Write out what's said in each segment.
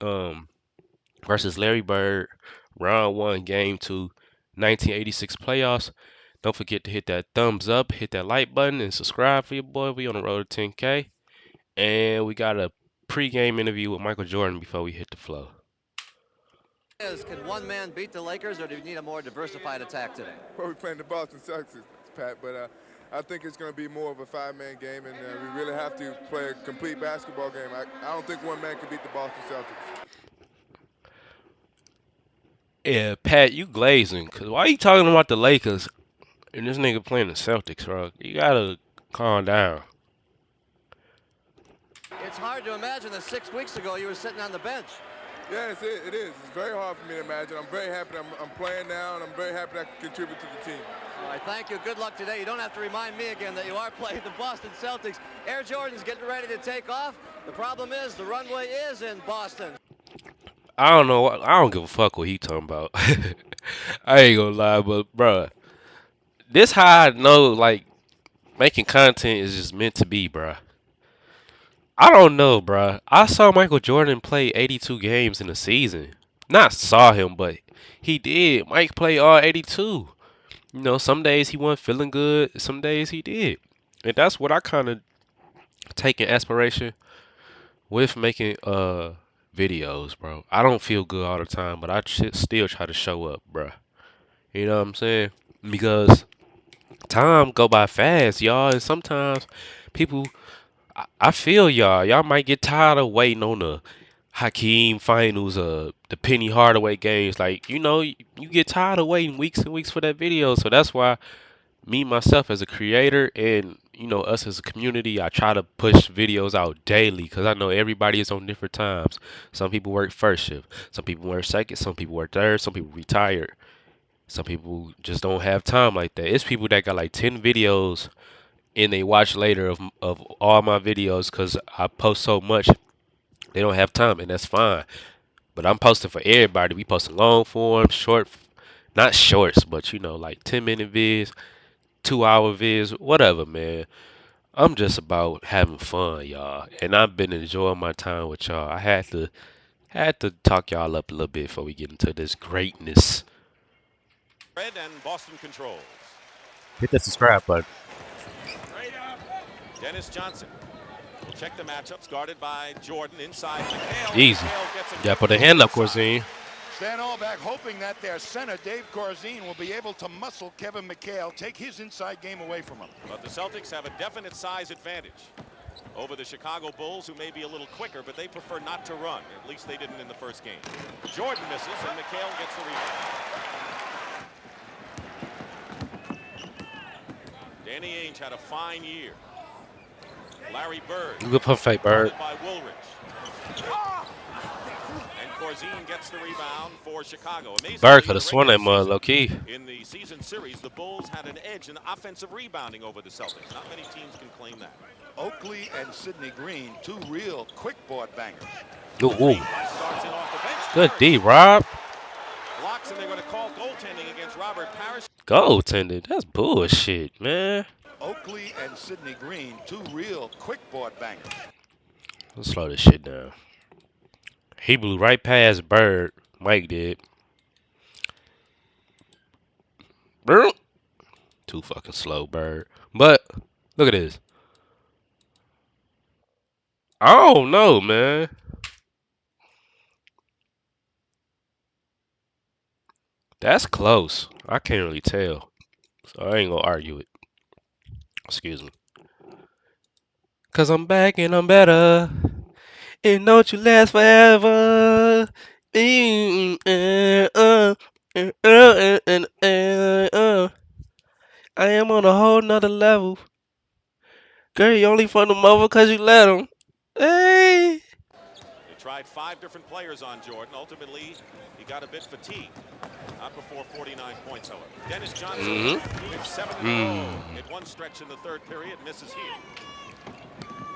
um versus Larry Bird, round one, game two, 1986 playoffs. Don't forget to hit that thumbs up, hit that like button, and subscribe for your boy. We on the road to 10K. And we got a pre-game interview with Michael Jordan before we hit the flow. Can one man beat the Lakers, or do you need a more diversified attack today? Well, we're playing the Boston Celtics, Pat, but I think it's going to be more of a five-man game, and we really have to play a complete basketball game. I don't think one man can beat the Boston Celtics. Yeah, Pat, you glazing. Cause why you talking about the Lakers and this nigga playing the Celtics, bro? You gotta calm down. It's hard to imagine that 6 weeks ago you were sitting on the bench. Yes, it is. It's very hard for me to imagine. I'm very happy I'm playing now, and I'm very happy that I can contribute to the team. All right, thank you. Good luck today. You don't have to remind me again that you are playing the Boston Celtics. Air Jordan's getting ready to take off. The problem is the runway is in Boston. I don't know. I don't give a fuck what he talking about. I ain't gonna lie, but bruh, this how I know like making content is just meant to be, bruh. I don't know, bruh. I saw Michael Jordan play 82 games in a season. Not saw him, but he did. Mike played all 82. You know, some days he wasn't feeling good, some days he did. And that's what I kind of take in aspiration with making videos, bro. I don't feel good all the time, but I still try to show up, bro. You know what I'm saying? Because time go by fast, y'all, and sometimes people I feel y'all. Y'all might get tired of waiting on the Hakeem finals, the Penny Hardaway games. Like, you know, you get tired of waiting weeks and weeks for that video. So that's why me myself as a creator and you know us as a community, I try to push videos out daily because I know everybody is on different times. Some people work first shift, some people work second, some people work third, some people retired, some people just don't have time like that. It's people that got like 10 videos and they watch later of all my videos because I post so much they don't have time, and that's fine. But I'm posting for everybody. We posting long form, short, not shorts, but you know, like 10-minute vids, 2 hour vids, whatever, man. I'm just about having fun, y'all, and I've been enjoying my time with y'all. I had to talk y'all up a little bit before we get into this greatness. Red and Boston controls. Hit that subscribe button. Dennis Johnson will check the matchups, guarded by Jordan inside McHale. Easy. McHale gets a You gotta good put a look hand up, inside. Corzine. Stan Albeck hoping that their center, Dave Corzine, will be able to muscle Kevin McHale, take his inside game away from him. But the Celtics have a definite size advantage over the Chicago Bulls, who may be a little quicker, but they prefer not to run. At least they didn't in the first game. Jordan misses, and McHale gets the rebound. Danny Ainge had a fine year. Larry Bird. Good puff fake, Bird. By Woolridge. And Corzine gets the rebound for Chicago. Amazingly, Bird could in have the sworn regular that mud season, low key. in the season series, the Bulls had an edge in offensive rebounding over the Celtics. Not many teams can claim that. Oakley and Sidney Green, two real quick board bangers. Ooh, ooh. Starts in off the bench. Good D, Rob. Blocks, and they're going to call goaltending against Robert Parrish. Goaltending. That's bullshit, man. Oakley and Sidney Green, two real quick board bangers. Let's slow this shit down. He blew right past Bird. Mike did. Brr. Too fucking slow, Bird. But look at this. I don't know, man. That's close. I can't really tell. So I ain't gonna argue it. Excuse me. Cause I'm back and I'm better. And don't you last forever. I am on a whole nother level. Girl, you only fun them over cause you let them. Hey. They tried 5 different players on Jordan. Ultimately, he got a bit fatigued. Not before 49 points, however. Dennis Johnson with 7 in a row. At one stretch in the third period, misses here.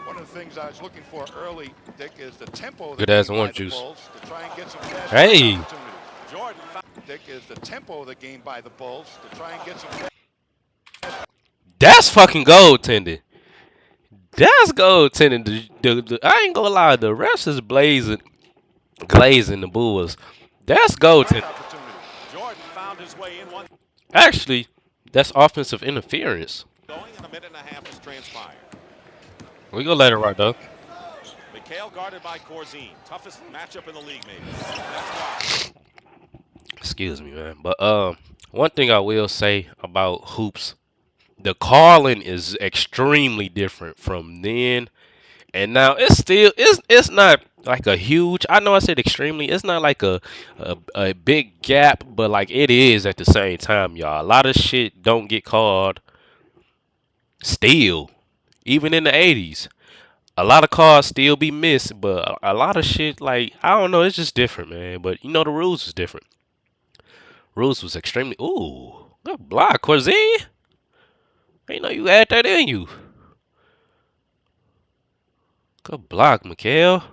One of the things I was looking for early, Dick, is the tempo of the Good ass game by orange the juice. Bulls to try and get some fast Hey. opportunities. Jordan. Dick, is the tempo of the game by the Bulls to try and get some fast. That's fucking goaltending. That's goaltending. I ain't gonna lie, the refs is blazing. glazing the Bulls. That's Dunk goaltending. opportunity. Jordan found his way in one Actually, that's offensive interference. going, and a minute and a half has transpired. We gonna let it right though. McHale guarded by Corzine. Toughest matchup in the league, maybe. That's why. Excuse me, man. But one thing I will say about hoops, the calling is extremely different from then and now. It's not like a huge. I know I said extremely. It's not like a big gap, but like it is at the same time, y'all. A lot of shit don't get called still, even in the '80s. A lot of calls still be missed, but a lot of shit like I don't know. It's just different, man. But you know the rules was different. Rules was extremely. Ooh, good block, Corzine. I know you had that in you. Good block, Mikhail.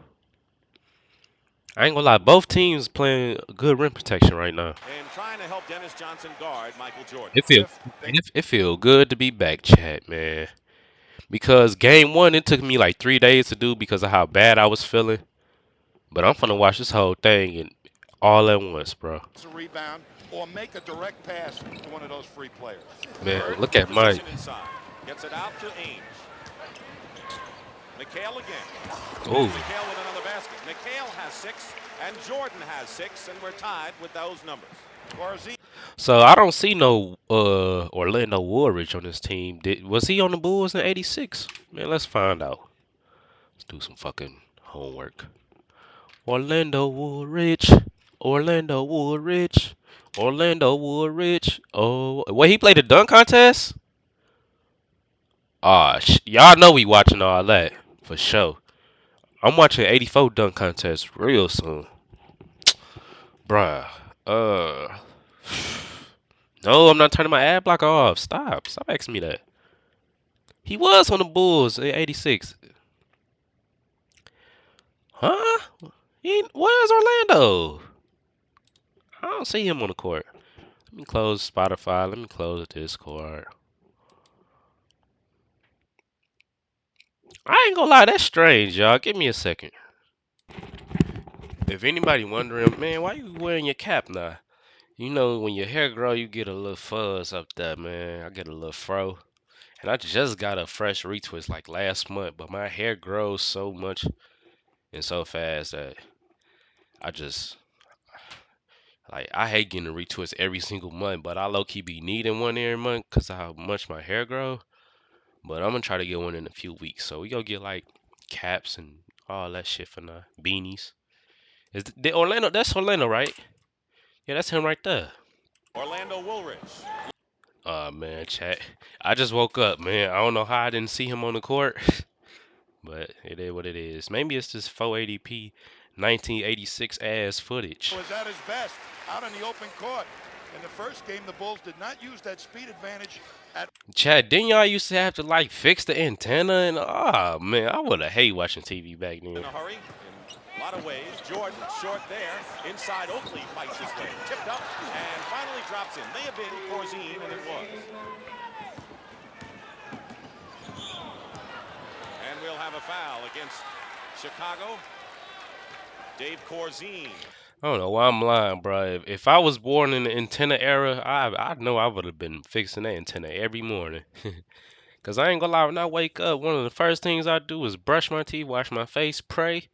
I ain't gonna lie, both teams playing good rim protection right now. And trying to help Dennis Johnson guard Michael Jordan. It feel If they it feel good to be back, chat, man. Because game one, it took me like 3 days to do because of how bad I was feeling. But I'm gonna watch this whole thing and all at once, bro. a rebound or make a direct pass to one of those free players. Man, Bird look in at my. position inside. Gets it out to Ainge. McHale again. And Oh, McHale with another basket. McHale has 6, and Jordan has 6, and we're tied with those numbers. Corzine so I don't see no Orlando Woolridge on this team. Was he on the Bulls in '86? Man, let's find out. Let's do some fucking homework. Orlando Woolridge, Orlando Woolridge, Orlando Woolridge. Oh, wait, he played the dunk contest? Ah, y'all know we watching all that for sure. I'm watching '84 dunk contest real soon, bruh. Uh, no, I'm not turning my ad blocker off. Stop asking me that. He was on the Bulls in '86, huh? Where's Orlando? I don't see him on the court. Let me close Spotify. Let me close Discord. I ain't gonna lie, that's strange, y'all. Give me a second. If anybody wondering, man, why you wearing your cap now? You know, when your hair grow, you get a little fuzz up there, man. I get a little fro. And I just got a fresh retwist like last month, but my hair grows so much and so fast that I just, like, I hate getting a retwist every single month, but I low key be needing one every month because of how much my hair grow. But I'm gonna try to get one in a few weeks. So we gonna get like caps and all that shit for now. Beanies. Is the Orlando? That's Orlando, right? Yeah, that's him right there. Orlando Woolridge. Man, chat. I just woke up, man. I don't know how I didn't see him on the court, but it is what it is. Maybe it's just 480p 1986 ass footage. was at his best out on the open court. In the first game, the Bulls did not use that speed advantage at Chat, didn't y'all used to have to like fix the antenna and man, I would have hate watching TV back In then. a hurry, in a lot of ways. Jordan short there. Inside Oakley fights his way. Tipped up and finally drops in. May have been Corzine, and it was. And we'll have a foul against Chicago. Dave Corzine. I don't know why I'm lying, bro. If I was born in the antenna era, I know I would have been fixing that antenna every morning. Cause I ain't gonna lie, when I wake up, one of the first things I do is brush my teeth, wash my face, pray,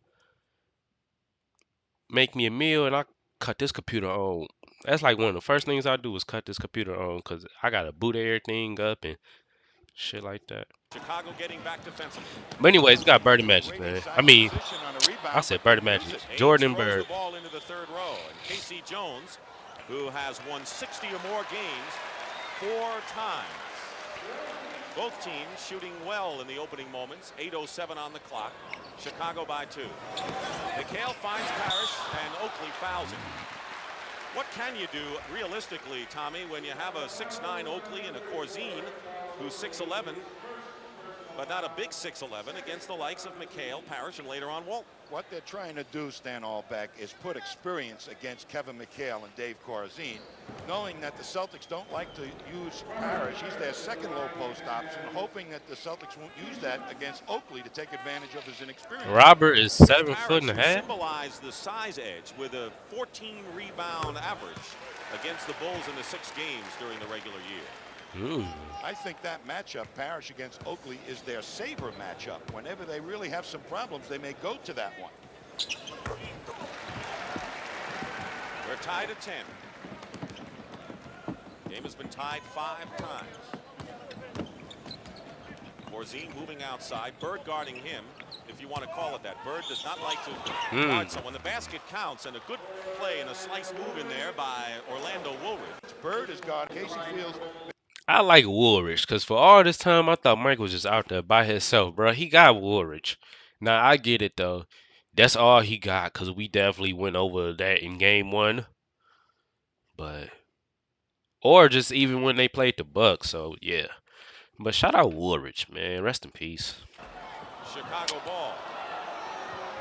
make me a meal, and I cut this computer on. That's like one of the first things I do is cut this computer on, cause I gotta boot everything up and shit like that. Chicago getting back defensively. But anyways, we got Birdie Magic, great man. I inside mean, position on a I rebound, said but Birdie couldn't use Magic, it. Ainge Jordan throws Bird. the ball into the third row. And Casey Jones, who has won 60 or more games 4 times. Both teams shooting well in the opening moments. 8:07 on the clock. Chicago by 2. McHale finds Parrish, and Oakley fouls him. What can you do realistically, Tommy, when you have a 6'9" Oakley and a Corzine who's 6'11", but not a big 6'11", against the likes of McHale, Parrish, and later on What they're trying to do, Stan Albeck, is put experience against Kevin McHale and Dave Corzine, knowing that the Celtics don't like to use Parrish. He's their second low post option, hoping that the Celtics won't use that against Oakley to take advantage of his inexperience. Robert is It's 7 foot Parrish and a who half. symbolized the size edge with a 14 rebound average against the Bulls in the 6 games during the regular year. Mm. I think that matchup, Parrish against Oakley, is their saver matchup. Whenever they really have some problems, they may go to that one. We're tied at 10. Game has been tied 5 times. Corzine moving outside, Bird guarding him, if you want to call it that. Bird does not like to guard someone. The basket counts, and a good play and a slice move in there by Orlando Woolridge. Bird is guard. Casey Fields. I like Woolridge because for all this time I thought Mike was just out there by himself, bro. He got Woolridge. Now I get it though. That's all he got because we definitely went over that in game one. But or just even when they played the Bucks. So yeah. But shout out Woolridge, man. Rest in peace. Chicago ball.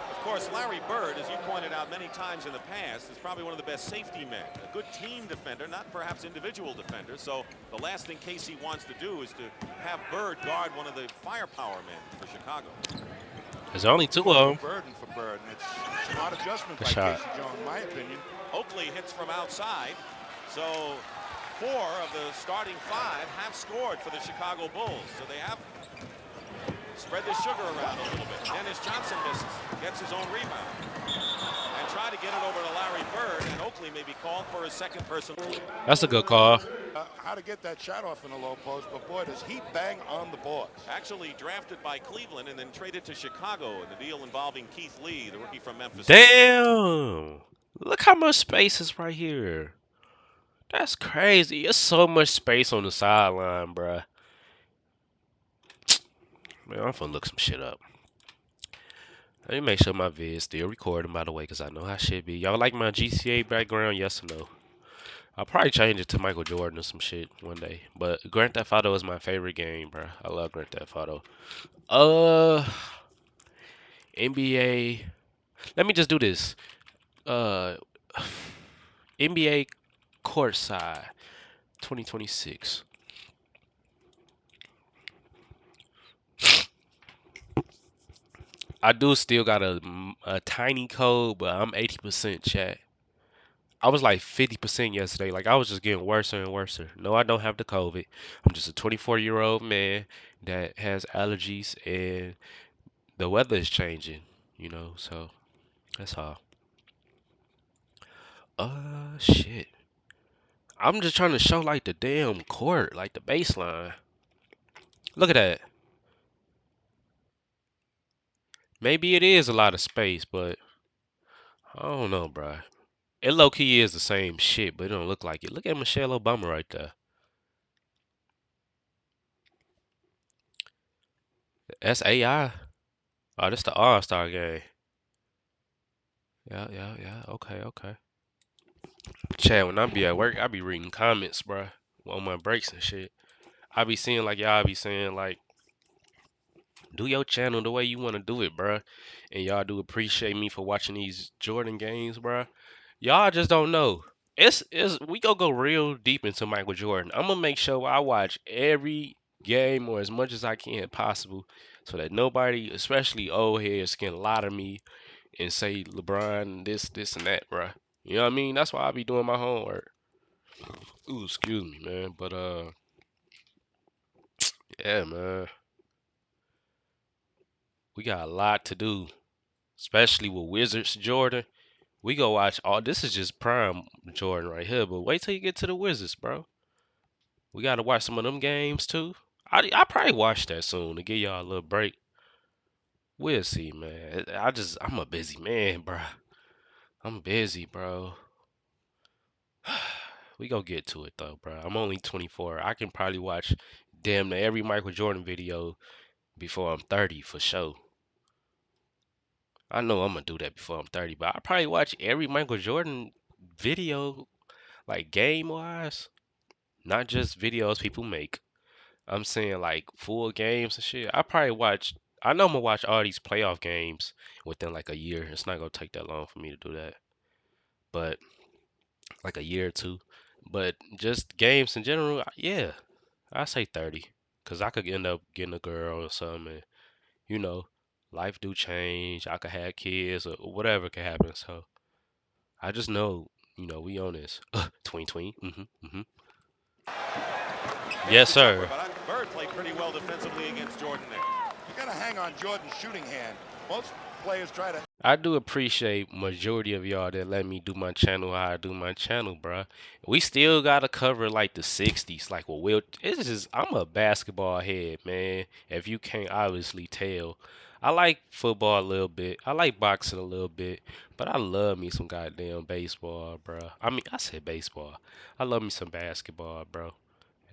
Of course, Larry Bird, as you pointed out many times in the past, is probably one of the best safety men. A good team defender, not perhaps individual defender. So the last thing Casey wants to do is to have Bird guard one of the firepower men for Chicago. There's only two of them. Burden for Bird, and it's a smart adjustment Good by shot. Casey Jones, in my opinion. Oakley hits from outside. So 4 of the starting 5 have scored for the Chicago Bulls. So they have spread the sugar around a little bit. Dennis Johnson misses, gets his own rebound, and try to get it over to Larry Bird, and Oakley may be called for his second person. That's a good call. How to get that shot off in the low post, but boy, does he bang on the boards. Actually drafted by Cleveland and then traded to Chicago in the deal involving Keith Lee, the rookie from Memphis. Damn. Look how much space is right here. That's crazy. There's so much space on the sideline, bruh. Man, I'm finna look some shit up. Let me make sure my vid's still recording, by the way, because I know how shit be. Y'all like my GTA background? Yes or no? I'll probably change it to Michael Jordan or some shit one day. But Grand Theft Auto is my favorite game, bruh. I love Grand Theft Auto. NBA. Let me just do this. NBA courtside 2026. I do still got a tiny code, but I'm 80% chat. I was like 50% yesterday. Like I was just getting worse and worse. No, I don't have the COVID. I'm just a 24-year-old man that has allergies and the weather is changing, so that's all. Shit. I'm just trying to show like the damn court, like the baseline. Look at that. Maybe it is a lot of space, but I don't know, bruh. It low key is the same shit, but it don't look like it. Look at Michelle Obama right there. That's AI. Oh, that's the All-Star game. Yeah, yeah, yeah. Okay, okay. Chad, when I be at work, I be reading comments, bruh, on my breaks and shit. I be seeing like y'all be saying like, do your channel the way you want to do it, bruh. And y'all do appreciate me for watching these Jordan games, bruh. Y'all just don't know. It's we go real deep into Michael Jordan. I'm gonna make sure I watch every game or as much as I can possible, so that nobody, especially old heads, can lie to me and say LeBron this and that, bruh. You know what I mean? That's why I be doing my homework. Ooh, excuse me, man. But yeah, man, we got a lot to do, especially with Wizards Jordan. We go watch all. This is just prime Jordan right here, but wait till you get to the Wizards, bro. We gotta watch some of them games too. I probably watch that soon to give y'all a little break. We'll see, man. I'm a busy man, bro. I'm busy, bro. We gonna get to it though, bro. I'm only 24. I can probably watch damn near every Michael Jordan video before I'm 30 for sure. I know I'm gonna do that before I'm 30, but I probably watch every Michael Jordan video, like game wise, not just videos people make. I'm saying like full games and shit. I probably watch I know I'm gonna watch all these playoff games within like a year. It's not gonna take that long for me to do that, but like a year or two. But just games in general, yeah, I say 30, cause I could end up getting a girl or something. And, you know, life do change. I could have kids or whatever could happen. So I just know, we on this. 2020. Hits Yes, the jumper, sir. but Bird played pretty well defensively against Jordan there. You got to hang on Jordan's shooting hand. Most players try to. I do appreciate majority of y'all that let me do my channel how I do my channel, bruh. We still gotta cover like the 60s, like what Will. It's just I'm a basketball head, man. If you can't obviously tell, I like football a little bit. I like boxing a little bit, but I love me some goddamn baseball, bruh. I mean, I said baseball. I love me some basketball, bro.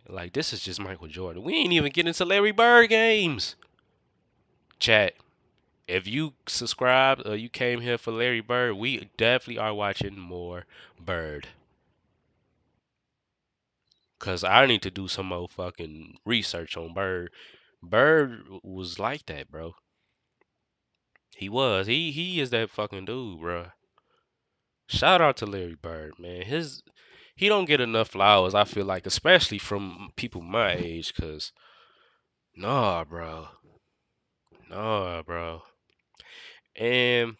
Like this is just Michael Jordan. We ain't even getting to Larry Bird games. Chat. If you subscribed or you came here for Larry Bird, we definitely are watching more Bird. Cause I need to do some more fucking research on Bird. Bird was like that, bro. He was. He is that fucking dude, bro. Shout out to Larry Bird, man. He don't get enough flowers, I feel like, especially from people my age, cause nah, bro. Nah, bro. And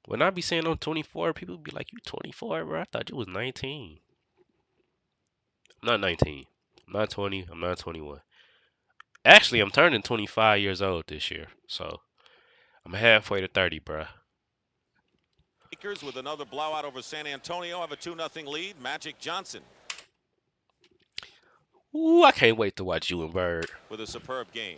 when I be saying I'm 24, people be like, "You 24, bro? I thought you was 19." I'm not 19. I'm not 20. I'm not 21. Actually, I'm turning 25 years old this year. So I'm halfway to 30, bruh. Lakers with another blowout over San Antonio have a 2-0 lead. Magic Johnson Ooh, I can't wait to watch you and Bird. with a superb game.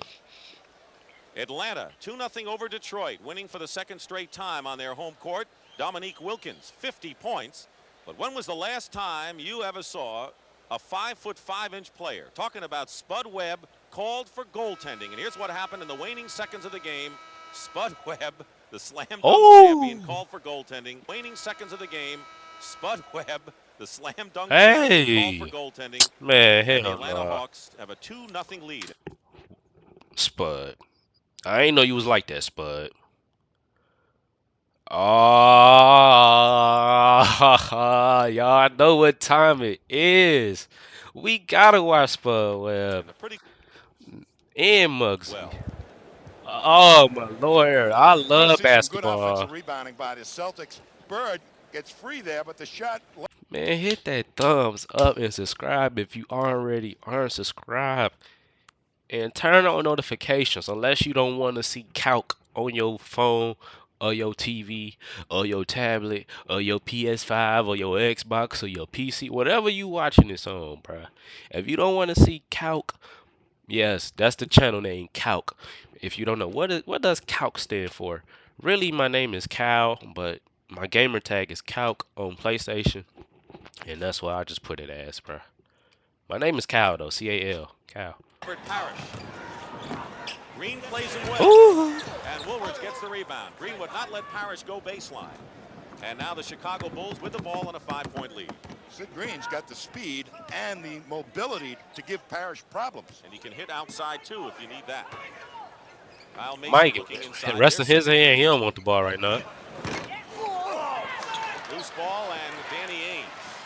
Atlanta 2-0 over Detroit, winning for the second straight time on their home court. Dominique Wilkins, 50 points. But when was the last time you ever saw a 5'5" player, talking about Spud Webb, called for goaltending? And here's what happened in the waning seconds of the game. Spud Webb, the slam dunk champion, Oh, called for goaltending. Waning seconds of the game. Spud Webb, the slam dunk champion, called for hey, goaltending. man, And the hell Atlanta nah. Hawks have a 2-0 lead. Spud. I ain't know you was like that, Spud. Oh, y'all know what time it is. We gotta watch Spud Webb And a pretty and Muggsy. well. Oh my lord, I You love see some good basketball. offensive rebounding by the Celtics. Bird gets free there, but the shot. Man, hit that thumbs up and subscribe if you already aren't subscribed. And turn on notifications unless you don't want to see Calc on your phone or your TV or your tablet or your PS5 or your Xbox or your PC, whatever you watching this on, bruh. If you don't want to see Calc, yes, that's the channel name, Calc. If you don't know, what does Calc stand for? Really, my name is Cal, but my gamer tag is Calc on PlayStation. And that's why I just put it as, bro. My name is Cal though, C-A-L, Cal. Robert Parrish. Green plays him well. Ooh. And Woolridge gets the rebound. Green would not let Parrish go baseline. And now the Chicago Bulls with the ball on a 5-point lead. Sid Green's got the speed and the mobility to give Parrish problems. And he can hit outside too if you need that. Kyle Mason Mike, looking inside. resting There's his Sidney hand. He Green. don't want the ball right now. Loose ball, and Danny Ainge,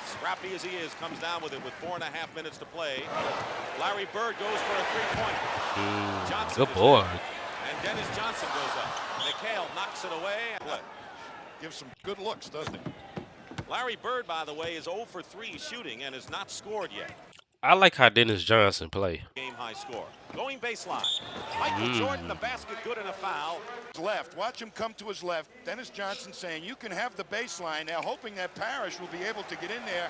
scrappy as he is, comes down with it with 4.5 minutes to play. Larry Bird goes for a three-pointer. Johnson Good is boy. there. And Dennis Johnson goes up. McHale knocks it away. Gives some good looks, doesn't he? Larry Bird, by the way, is 0 for 3 shooting and has not scored yet. I like how Dennis Johnson play. Game high score. Going baseline. Michael Jordan, the basket, good, and a foul. Left. Watch him come to his left. Dennis Johnson saying, you can have the baseline. Now hoping that Parrish will be able to get in there.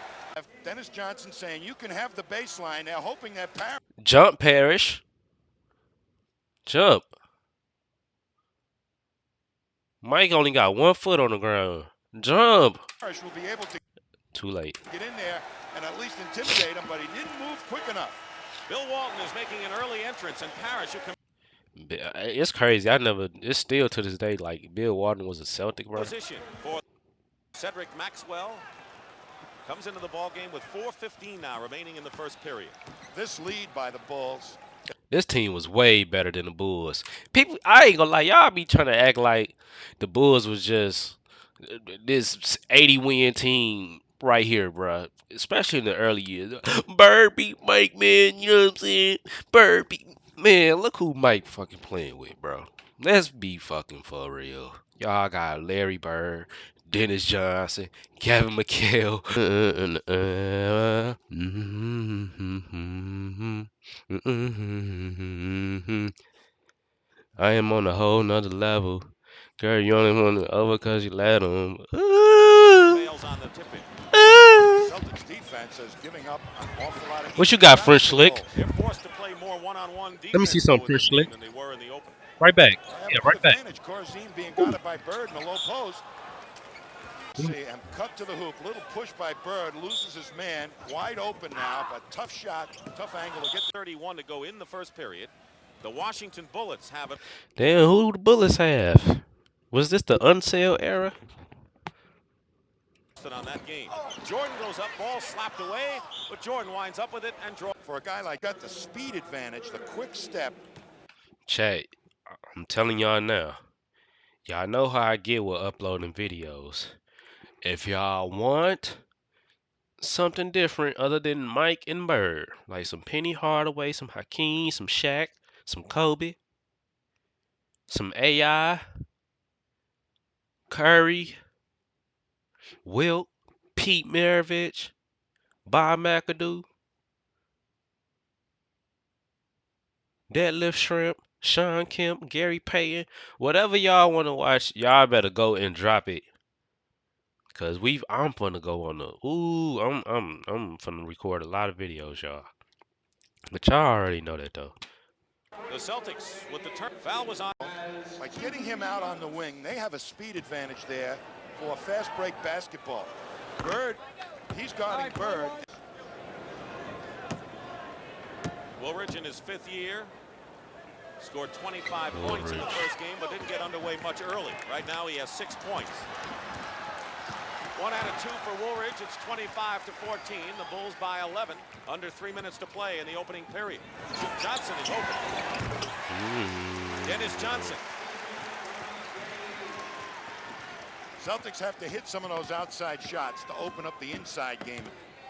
Dennis Johnson saying, you can have the baseline. Now hoping that Parrish. Jump, Parrish. Jump. Mike only got 1 foot on the ground. Jump. Parrish will be able to Too late. get in there and at least intimidate him, but he didn't move quick enough. Bill Walton is making an early entrance, and Parrish, who can It's crazy. It's still to this day, like, Bill Walton was a Celtic, bro. position for Cedric Maxwell. Comes into the ball game with 4:15 now remaining in the first period. This lead by the Bulls. This team was way better than the Bulls. People, I ain't gonna lie, y'all be trying to act like the Bulls was just this 80 win team right here, bruh. Especially in the early years. Bird beat Mike, man. You know what I'm saying? Bird beat. Man, look who Mike fucking playing with, bro. Let's be fucking for real. Y'all got Larry Bird, Dennis Johnson, Kevin McHale. I am on a whole nother level. Girl, you only want to over because you let them. Fails on the tip-in. Celtics defense is giving up an awful lot of What you easy got, shots French to the Slick? hole. They're forced to play more one-on-one Let me see defense, something, though, in French this Slick. game than they were in the open. Right back. They have Yeah, a good right back. advantage. Corzine being guarded by Bird in the low post. Ooh. See, and cut to the hoop. Little push by Bird. Loses his man. Wide open now, but tough shot, tough angle to get 31 to go in the first period. The Washington Bullets have it Damn, who the Bullets have? Was this the unsale era? on that game. Jordan goes up, ball slapped away, but Jordan winds up with it and draws. for a guy like that, the speed advantage, the quick step. Chat, I'm telling y'all now. Y'all know how I get with uploading videos. If y'all want something different other than Mike and Bird, like some Penny Hardaway, some Hakeem, some Shaq, some Kobe, some AI, Curry, Wilt, Pete Maravich, Bob McAdoo, Deadlift Shrimp, Sean Kemp, Gary Payton, whatever y'all want to watch, y'all better go and drop it. Cause I'm gonna go on the I'm gonna record a lot of videos, y'all. But y'all already know that though. The Celtics with the turn. Foul was on. By getting him out on the wing, they have a speed advantage there for a fast break basketball. Bird, he's guarding Bird. Woolridge in his 5th year scored 25 points in the first game, but didn't get underway much early. Right now he has 6 points. 1 out of 2 for Woolridge. It's 25 to 14. The Bulls by 11. Under 3 minutes to play in the opening period. Johnson is open. Dennis Johnson. Celtics have to hit some of those outside shots to open up the inside game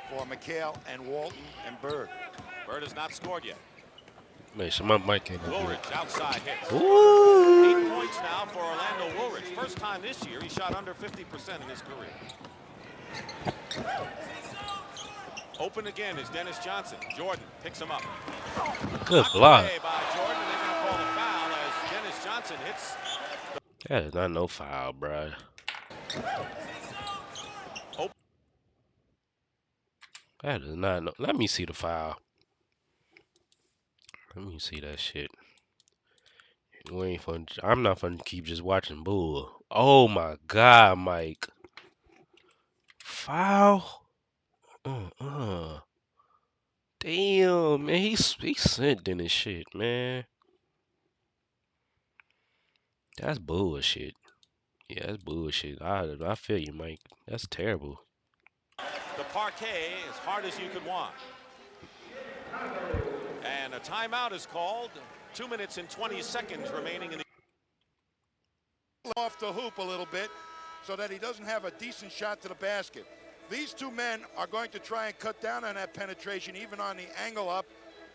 for McHale and Walton and Bird. Bird has not scored yet. Man, so my mic came up. Woolridge outside hits. Ooh. 8 points now for Orlando Woolridge. First time this year he shot under 50% in his career. Open again is Dennis Johnson. Jordan picks him up. Good Knocked block. away by Jordan. They're going to call a foul as Dennis Johnson hits. That is not no foul, bro. That is not no. Let me see the foul. Let me see that shit. We ain't fun. I'm not fun to keep just watching bull. Oh my god, Mike. Foul. Damn, man. He sent in his shit, man. That's bullshit. Yeah, that's bullshit. I feel you, Mike. That's terrible. The parquet as hard as you could want. And a timeout is called. 2 minutes and 20 seconds remaining in the. Off the hoop a little bit so that he doesn't have a decent shot to the basket. These two men are going to try and cut down on that penetration, even on the angle up.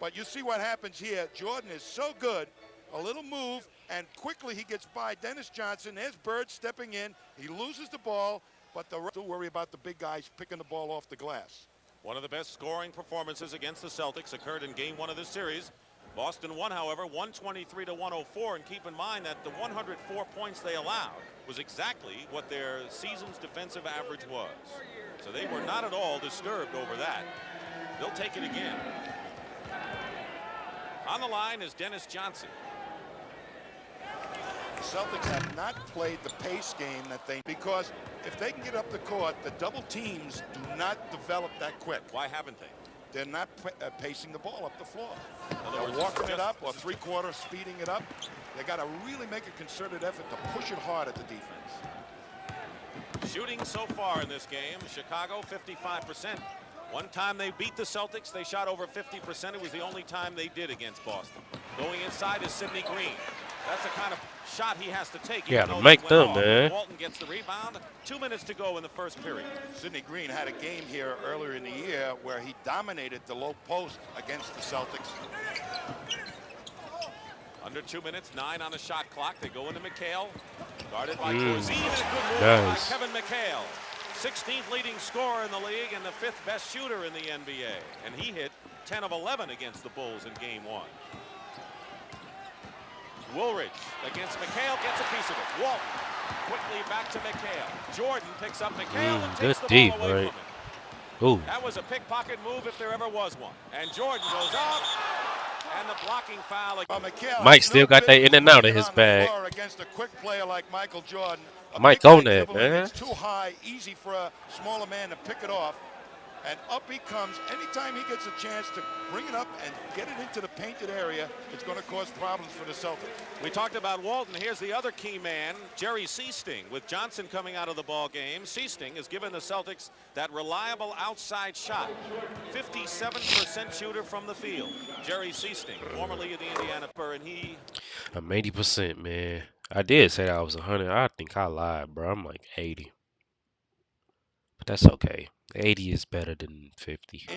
But you see what happens here. Jordan is so good. A little move, and quickly he gets by Dennis Johnson. There's Bird stepping in. He loses the ball, but the don't worry about the big guys picking the ball off the glass. One of the best scoring performances against the Celtics occurred in game 1 of this series. Boston won, however, 123 to 104, and keep in mind that the 104 points they allowed was exactly what their season's defensive average was. So they were not at all disturbed over that. They'll take it again. On the line is Dennis Johnson. The Celtics have not played the pace game that they, because if they can get up the court, the double teams do not develop that quick. Why haven't they? They're not pacing the ball up the floor. Other They're words, walking it up or three-quarter speeding it up. They got to really make a concerted effort to push it hard at the defense. Shooting so far in this game, Chicago 55%. One time they beat the Celtics, they shot over 50%. It was the only time they did against Boston. Going inside is Sidney Green. That's the kind of shot he has to take. You Even gotta though make they went them, off. man. Walton gets the rebound. 2 minutes to go in the first period. Sidney Green had a game here earlier in the year where he dominated the low post against the Celtics. Under 2 minutes, 9 on the shot clock. They go into McHale. Guarded by Calqc, and a good move Nice. by Kevin McHale. 16th leading scorer in the league and the 5th best shooter in the NBA. And he hit 10 of 11 against the Bulls in game 1. Woolridge against McHale, gets a piece of it. Walton quickly back to McHale. Jordan picks up McHale and takes the good ball away D, from him. Ooh. That was a pickpocket move if there ever was one. And Jordan goes up, and the blocking foul. Mike still got that in and out of his bag. Against a quick player like Michael Jordan. Mike on that, man. It's too high, easy for a smaller man to pick it off. And up he comes. Anytime he gets a chance to bring it up and get it into the painted area, it's going to cause problems for the Celtics. We talked about Walton. Here's the other key man, Jerry Seasting. With Johnson coming out of the ball game, Seasting has given the Celtics that reliable outside shot. 57% shooter from the field. Jerry Seasting, formerly of the Indiana Spurs, and he... I'm 80%, man. I did say I was 100. I think I lied, bro. I'm like 80. But that's okay. 80 is better than 50.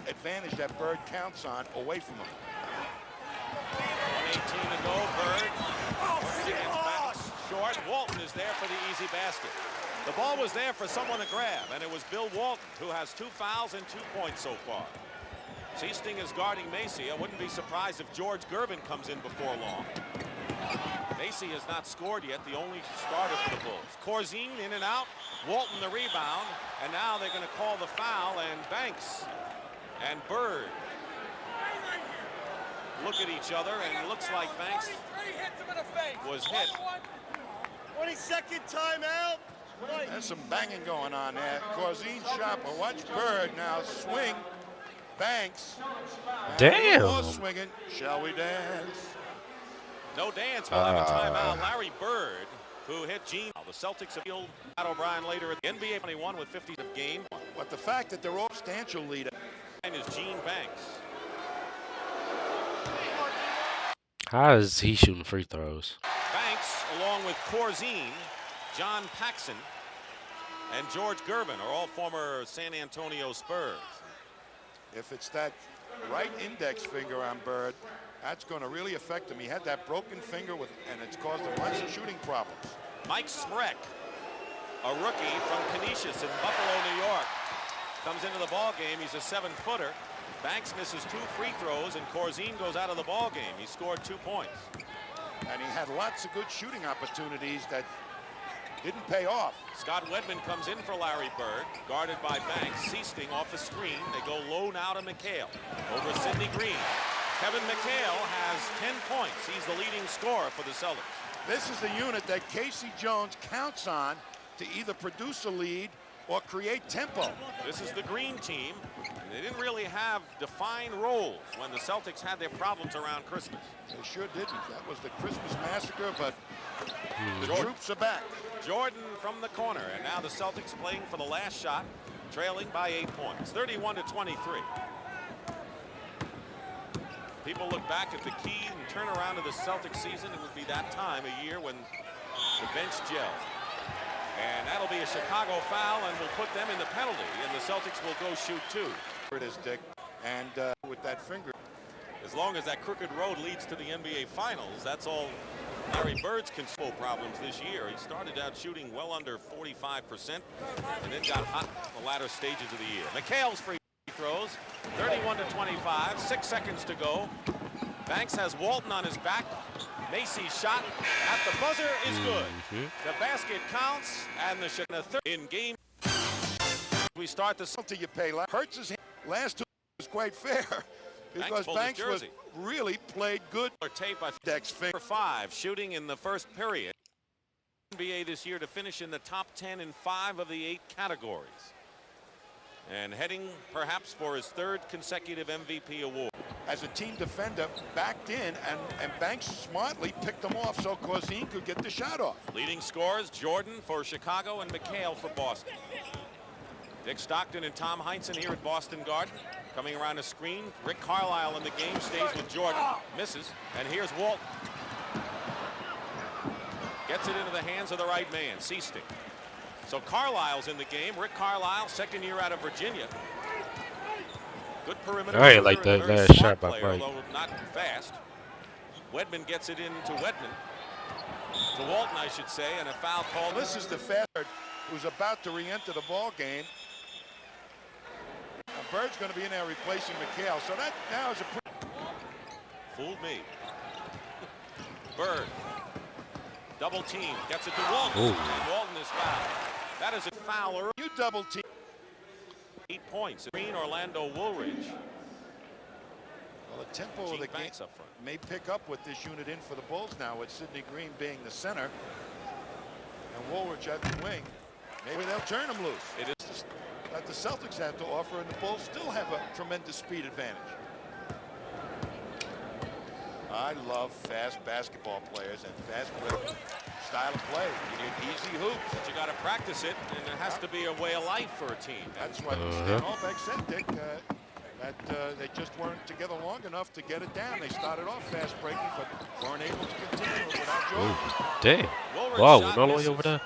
Advantage that Bird counts on away from him. 1:18 to go. Bird against Banks. Short. Walton is there for the easy basket. The ball was there for someone to grab, and it was Bill Walton, who has 2 fouls and 2 points so far. Seasting is guarding Macy. I wouldn't be surprised if George Gervin comes in before long. Macy has not scored yet, the only starter for the Bulls. Corzine in and out. Walton the rebound, and now they're going to call the foul, and Banks and Bird look at each other, and it looks like Banks was hit. 22nd timeout. There's some banging going on there. Corzine shot, but watch Bird now swing. Banks. Damn. More swinging. Shall we dance? No dance. We'll have a timeout. Larry Bird, who hit Gene. The Celtics appealed Pat O'Brien later at the NBA 21 with 50 of game. But the fact that they're all substantial leader. And is Gene Banks. How is he shooting free throws? Banks, along with Corzine, John Paxson, and George Gervin are all former San Antonio Spurs. If it's that right index finger on Bird, that's going to really affect him. He had that broken finger, and it's caused him lots of shooting problems. Mike Smrek, a rookie from Canisius in Buffalo, New York, comes into the ball game. He's a 7-footer. Banks misses 2 free throws, and Corzine goes out of the ball game. He scored 2 points. And he had lots of good shooting opportunities that didn't pay off. Scott Wedman comes in for Larry Bird, guarded by Banks. Seasting off the screen. They go low now to McHale. Over Sidney Green. Kevin McHale has 10 points. He's the leading scorer for the Celtics. This is the unit that Casey Jones counts on to either produce a lead or create tempo. This is the Green team. They didn't really have defined roles when the Celtics had their problems around Christmas. They sure didn't. That was the Christmas massacre, but the troops are back. Jordan from the corner, and now the Celtics playing for the last shot, trailing by 8 points, 31-23. People look back at the key and turnaround of the Celtics season. It would be that time of year when the bench gels. And that'll be a Chicago foul, and will put them in the penalty, and the Celtics will go shoot 2. Here it is, Dick. And with that finger. As long as that crooked road leads to the NBA Finals, that's all Larry Bird's control problems this year. He started out shooting well under 45% and then got hot in the latter stages of the year. McHale's free throws, 31-25, 6 seconds to go. Banks has Walton on his back. Macy's shot at the buzzer is good. The basket counts, and the third in game. We start the Until you pay. Hurts his hand. Last 2 was quite fair because Banks was really played good. Tape by Dex finger 5, shooting in the first period. NBA this year to finish in the top 10 in 5 of the 8 categories, and heading perhaps for his 3rd consecutive MVP award. As a team defender, backed in, and Banks smartly picked them off so Corzine could get the shot off. Leading scorers, Jordan for Chicago and McHale for Boston. Dick Stockton and Tom Heinsohn here at Boston Garden. Coming around the screen, Rick Carlisle in the game, stays with Jordan, misses, and here's Walton. Gets it into the hands of the right man, Seasting. So Carlisle's in the game. Rick Carlisle, second year out of Virginia. Good perimeter I ain't shooter like and a that very last smart shot by player, Mike. although not fast. Wedman gets it into Wedman. To Walton, I should say, and a foul call. This is the fast who's about to re-enter the ball game. Bird's going to be in there replacing McHale, so that now is a Fooled me. Bird. Double team. Gets it to Walton. Ooh. And Walton is fouled. That is a foul early. you double team. 8 points. Green, Orlando Woolridge. Well, the tempo of Gene the game Banks up front. may pick up with this unit in for the Bulls now, with Sidney Green being the center and Woolridge at the wing. Maybe they'll turn him loose. It is That the Celtics have to offer, and the Bulls still have a tremendous speed advantage. I love fast basketball players and fast style of play. You need easy hoops. but you got to practice it, and it has to be a way of life for a team. That's what Stan Albeck said, Dick, that they just weren't together long enough to get it down. They started off fast breaking, but weren't able to continue it without Jordan. Ooh, damn. Woolridge Wow, shot went all the way misses. over there.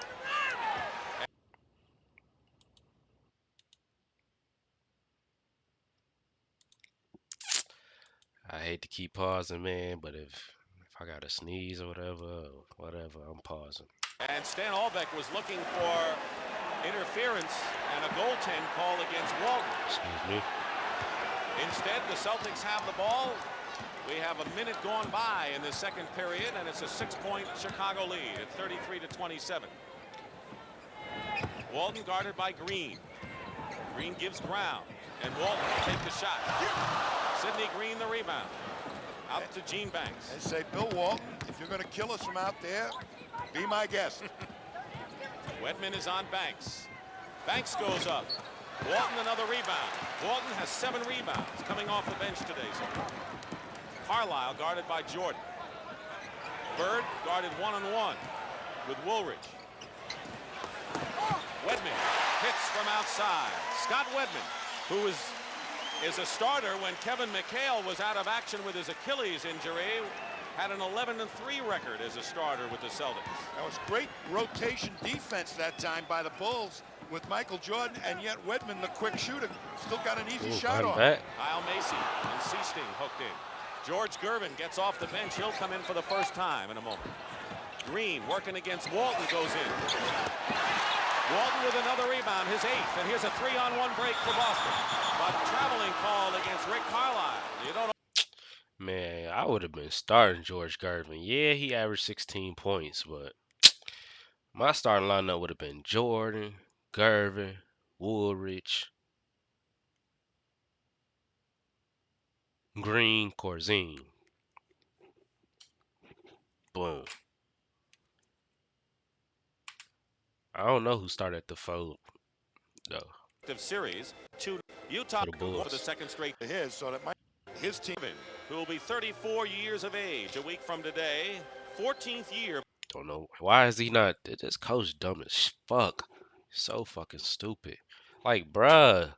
I hate to keep pausing, man, but if I gotta sneeze or whatever, I'm pausing. And Stan Albeck was looking for interference and a goaltend call against Walton. Excuse me. Instead, the Celtics have the ball. We have a minute gone by in the second period, and it's a 6-point Chicago lead at 33-27. Walton guarded by Green. Green gives ground, and Walton will take the shot. Sidney Green the rebound. Out to Gene Banks. They say, Bill Walton, if you're going to kill us from out there, be my guest. Wedman is on Banks. Banks goes up. Walton another rebound. Walton has 7 rebounds coming off the bench today. So Carlisle guarded by Jordan. Bird guarded one-on-one with Woolridge. Wedman hits from outside. Scott Wedman, who is a starter when Kevin McHale was out of action with his Achilles injury, had an 11-3 record as a starter with the Celtics. That was great rotation defense that time by the Bulls with Michael Jordan, and yet Wedman, the quick shooter, still got an easy shot on. Kyle Macy and Seasting hooked in. George Gervin gets off the bench. He'll come in for the first time in a moment. Green working against Walton goes in. Walton with another rebound, his 8th, and here's a 3-on-1 break for Boston. But traveling call against Rick Carlisle. You don't know. Man, I would have been starting George Gervin. Yeah, he averaged 16 points, but my starting lineup would have been Jordan, Gervin, Woolridge, Green, Corzine. Boom. I don't know who started at the 4, though. Series to Utah For the Bulls. for the second straight. His, so that his team. Who will be 34 years of age a week from today. 14th year. Don't know. Why is he not? This coach dumb as fuck. So fucking stupid. Like, bruh.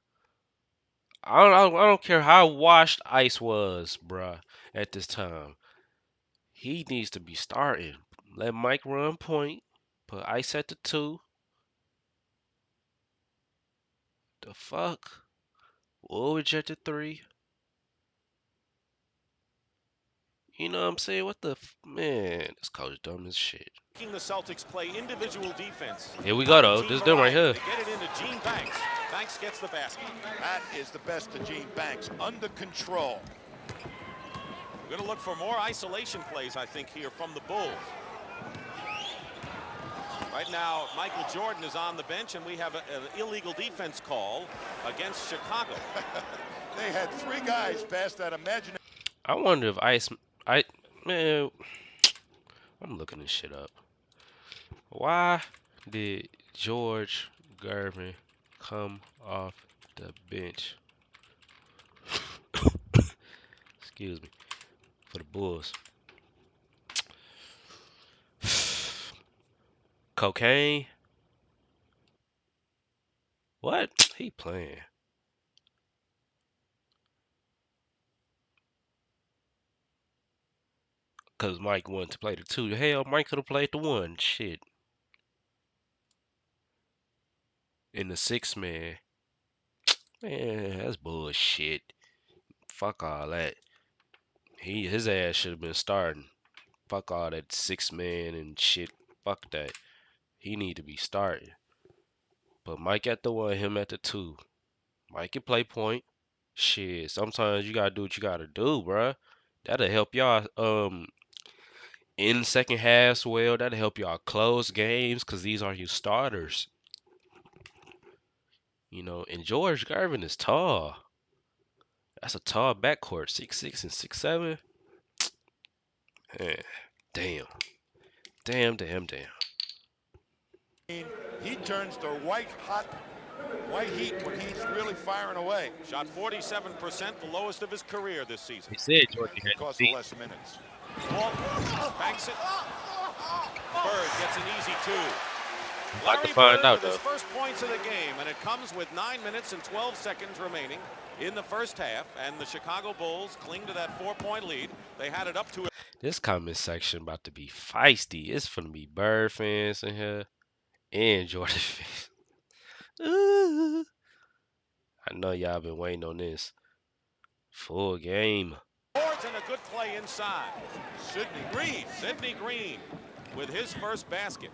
I don't care how washed Ice was, bruh, at this time. He needs to be starting. Let Mike run point. Put Ice at the 2. The fuck? Woolridge at the 3. You know what I'm saying? What the man? This coach dumb as shit. Making the Celtics play individual defense. Here we go though. This is them right here. They get it into Gene Banks. Banks gets the basket. That is the best of Gene Banks, under control. We're going to look for more isolation plays, I think, here from the Bulls. Right now, Michael Jordan is on the bench, and we have an illegal defense call against Chicago. They had 3 guys past that imaginary. I wonder if man, I'm looking this shit up. Why did George Gervin come off the bench? Excuse me. For the Bulls. Cocaine. What? He playing. Because Mike wanted to play the 2. Hell, Mike could have played the 1. Shit. In the 6 man. Man, that's bullshit. Fuck all that. His ass should have been starting. Fuck all that 6 man and shit. Fuck that. He need to be starting. But Mike at the 1, him at the 2. Mike can play point. Shit, sometimes you gotta do what you gotta do, bruh. That'll help y'all in second halves well. That'll help y'all close games because these are your starters. You know, and George Gervin is tall. That's a tall backcourt. 6'6" and 6'7". Man, damn. Damn, damn, damn. He turns to white heat when he's really firing away. Shot 47%, the lowest of his career this season. He said Jordan had Because to of beat. less minutes. Walton banks it. Bird gets an easy 2. About to Larry find Bird out, with his though. first points of the game, and it comes with 9 minutes and 12 seconds remaining in the first half, and the Chicago Bulls cling to that 4-point lead. They had it up to This comment section about to be feisty. It's gonna be Bird fans in here and Jordan fans. Ooh. I know y'all been waiting on this. Full game. boards and a good play inside. Sidney Green with his first basket.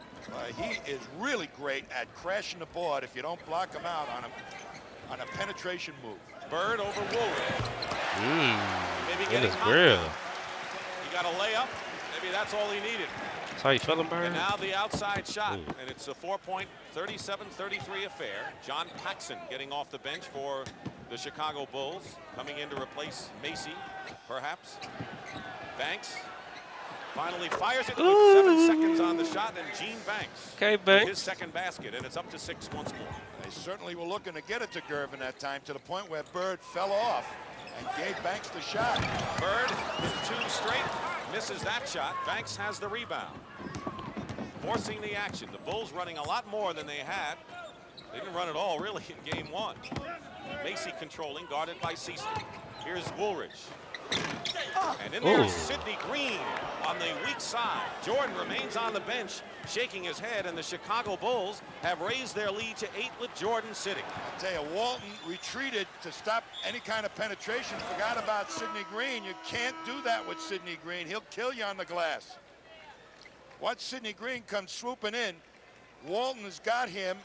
He is really great at crashing the board if you don't block him out on a penetration move. Bird over Woolridge. Maybe In getting his hot grill. now. He got a layup. Maybe that's all he needed. That's how you feeling, Bird? And now the outside shot, Ooh. and it's a 4-point, 37-33 affair. John Paxson getting off the bench for the Chicago Bulls, coming in to replace Macy, perhaps. Banks finally fires it with 7 seconds on the shot, and Gene Banks Okay, with Banks. his second basket, and it's up to 6 once more. They certainly were looking to get it to Gervin that time, to the point where Bird fell off and gave Banks the shot. Bird with 2 straight, misses that shot. Banks has the rebound, forcing the action. The Bulls running a lot more than they had. They didn't run at all, really, in game 1. Macy controlling, guarded by Ceaston. Here's Woolridge. And in there's Sidney Green on the weak side. Jordan remains on the bench, shaking his head, and the Chicago Bulls have raised their lead to 8 with Jordan sitting. I tell you, Walton retreated to stop any kind of penetration, forgot about Sidney Green. You can't do that with Sidney Green. He'll kill you on the glass. Watch Sidney Green come swooping in. Walton has got him,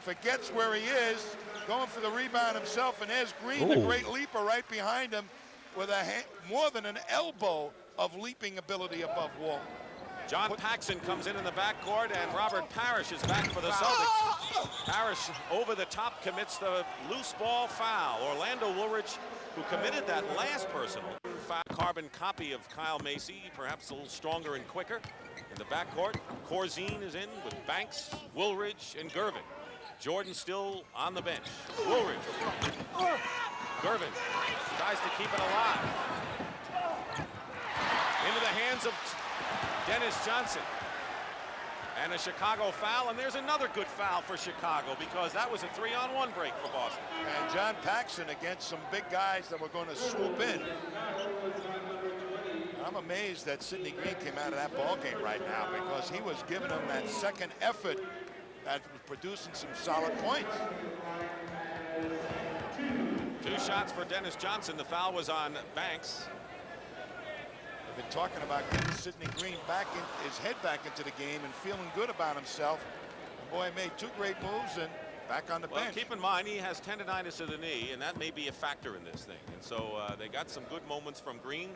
forgets where he is, going for the rebound himself, and there's Green, the great leaper, right behind him with more than an elbow of leaping ability above Walton. John Paxson comes in the backcourt, and Robert Parrish is back for the Celtics. Parrish over the top commits the loose ball foul. Orlando Woolridge, who committed that last personal foul, carbon copy of Kyle Macy, perhaps a little stronger and quicker. In the backcourt, Corzine is in with Banks, Woolridge, and Gervin. Jordan still on the bench. Woolridge. Gervin tries to keep it alive. Into the hands of Dennis Johnson. And a Chicago foul, and there's another good foul for Chicago because that was a 3-on-1 break for Boston. And John Paxson against some big guys that were going to swoop in. I'm amazed that Sidney Green came out of that ball game right now because he was giving them that second effort that was producing some solid points. 2 shots for Dennis Johnson. The foul was on Banks. They've been talking about getting Sidney Green back in his head back into the game and feeling good about himself. The boy made 2 great moves and back on the bench. Keep in mind he has tendonitis of the knee, and that may be a factor in this thing. And so they got some good moments from Green.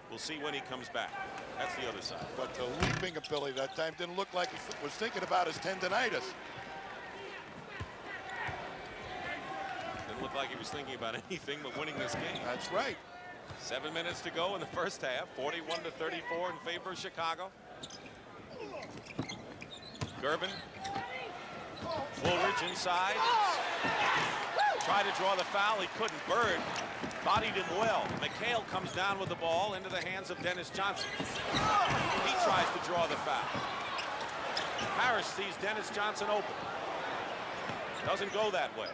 We'll see when he comes back. That's the other side. But the leaping ability that time didn't look like he was thinking about his tendonitis. Didn't look like he was thinking about anything but winning this game. That's right. 7 minutes to go in the first half. 41-34 in favor of Chicago. Gervin. Woolridge inside. Tried to draw the foul. He couldn't. Bird bodied him well. McHale comes down with the ball into the hands of Dennis Johnson. He tries to draw the foul. Parrish sees Dennis Johnson open. Doesn't go that way.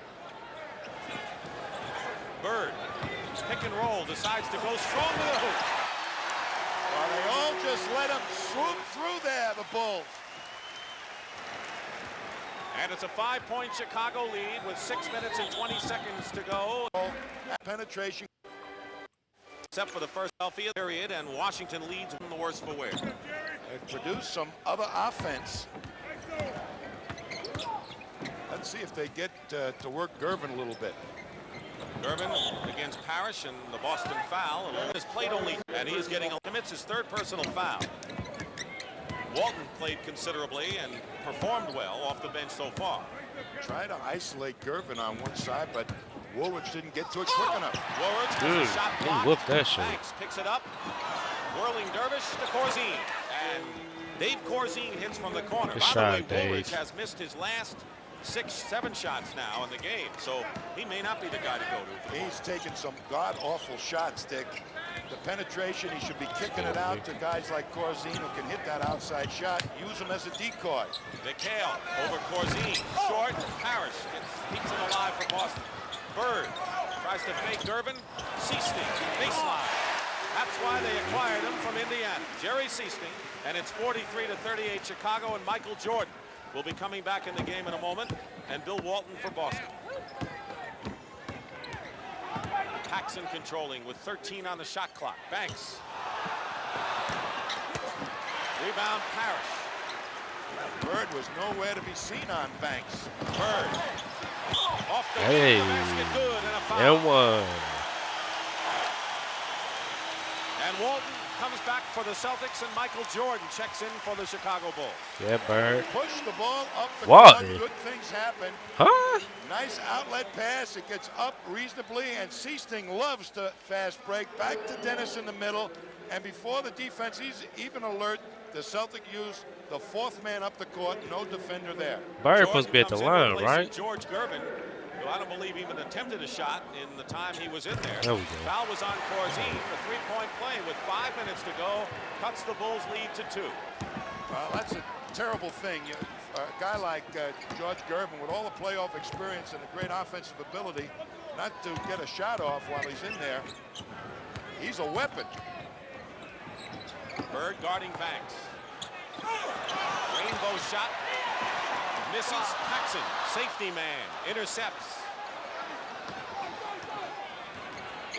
Bird, pick and roll, decides to go strong to the hoop. Well, they all just let him swoop through there, the Bulls. And it's a 5-point Chicago lead with 6 minutes and 20 seconds to go. Penetration. Except for the first Philadelphia period, and Washington leads from the worse for wear. It produced some other offense. Let's see if they get to work Gervin a little bit. Gervin against Parrish, and the Boston foul. Has played only, and he is getting limits his third personal foul. Walton played considerably and performed well off the bench so far. Try to isolate Gervin on one side, but Woolridge didn't get to it quick enough. Woolridge has a shot blocked. He whooped that shit. Banks picks it up. Whirling Dervish to Corzine. And Dave Corzine hits from the corner. Good By shot, the way, Woolridge Dave. has missed his last 6-7 shots now in the game, so he may not be the guy to go to. He's taken some god-awful shots, Dick. The penetration, he should be kicking it out to guys like Corzine who can hit that outside shot. Use him as a decoy. McHale over Corzine. Short. Parrish keeps him alive for Boston. Bird tries to fake Gervin. Seasting, baseline. That's why they acquired him from Indiana. Jerry Seasting, and it's 43-38 Chicago, and Michael Jordan will be coming back in the game in a moment, and Bill Walton for Boston. Paxson controlling with 13 on the shot clock. Banks. Rebound Parrish. Bird was nowhere to be seen on Banks. Bird. Off the Hey. basket, good, and a foul. And one. And Walton comes back for the Celtics, and Michael Jordan checks in for the Chicago Bulls. Yeah, Bird. Push the ball up the Walton. court. Good things happen. Huh? Nice outlet pass. It gets up reasonably, and Seasting loves to fast break. Back to Dennis in the middle, and before the defense is even alert, the Celtic use the fourth man up the court. No defender there. Bird supposed to be at the Jordan comes in line, replacing right? George Gervin, who I don't believe even attempted a shot in the time he was in there. There we go. Foul was on Corzine. The three-point play with 5 minutes to go cuts the Bulls' lead to 2. Well, that's a terrible thing. A guy like George Gervin, with all the playoff experience and a great offensive ability, not to get a shot off while he's in there. He's a weapon. Bird guarding Banks. Rainbow shot. Misses. Paxson, safety man, intercepts.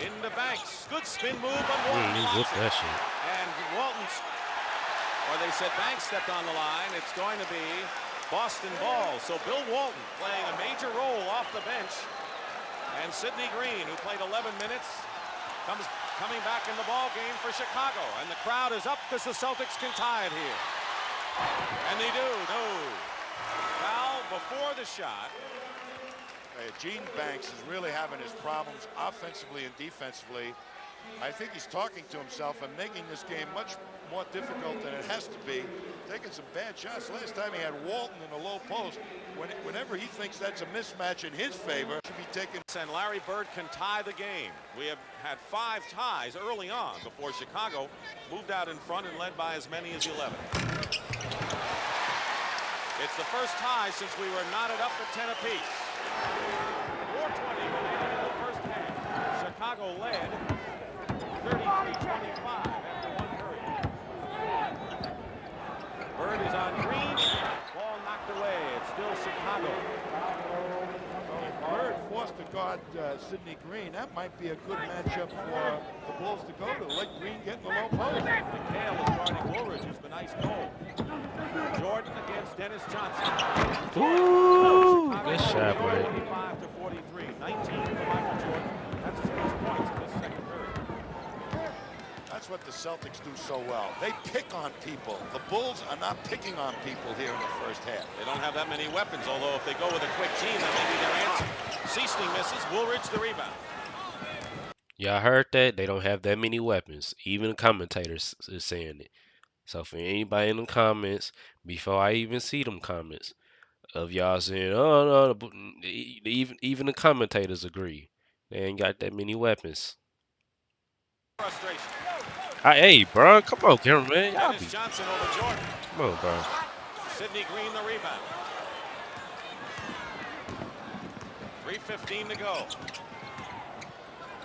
Into Banks. Good spin move, but Walton He blocks whooped it. that shit. And Walton's, or they said Banks stepped on the line. It's going to be Boston ball. So Bill Walton playing a major role off the bench. And Sidney Green, who played 11 minutes, coming back in the ball game for Chicago. And the crowd is up because the Celtics can tie it here. And they do. No. Foul before the shot. Gene Banks is really having his problems offensively and defensively. I think he's talking to himself and making this game much more difficult than it has to be. Taking some bad shots. Last time he had Walton in the low post. Whenever he thinks that's a mismatch in his favor, should be taken. And Larry Bird can tie the game. We have had 5 ties early on before Chicago moved out in front and led by as many as 11. It's the first tie since we were knotted up at 10 apiece. 4:20 remaining in the first half. Chicago led 33-25 after one period. Bird is on Green. Ball knocked away. It's still Chicago. Bird forced to guard Sidney Green. That might be a good matchup for the Bulls to go to. Let Green get in the low post. McHale is guarding Woolridge, who's been ice cold. Jordan against Dennis Johnson. Ooh, Chicago good shot, boy. 25-43. 19 for Michael Jordan. That's his first points in this second period. That's what the Celtics do so well. They pick on people. The Bulls are not picking on people here in the first half. They don't have that many weapons, although if they go with a quick team, that may be their answer. Seasting misses. Woolridge the rebound. Y'all heard that? They don't have that many weapons. Even the commentators is saying it. So for anybody in the comments, before I even see them comments, of y'all saying, "Oh no," even the commentators agree they ain't got that many weapons. Frustration. Hey, bro, come on, cameraman. Y'all be, Dennis Johnson over Jordan. come on, bro. Sidney Green the rebound. 3:15 to go.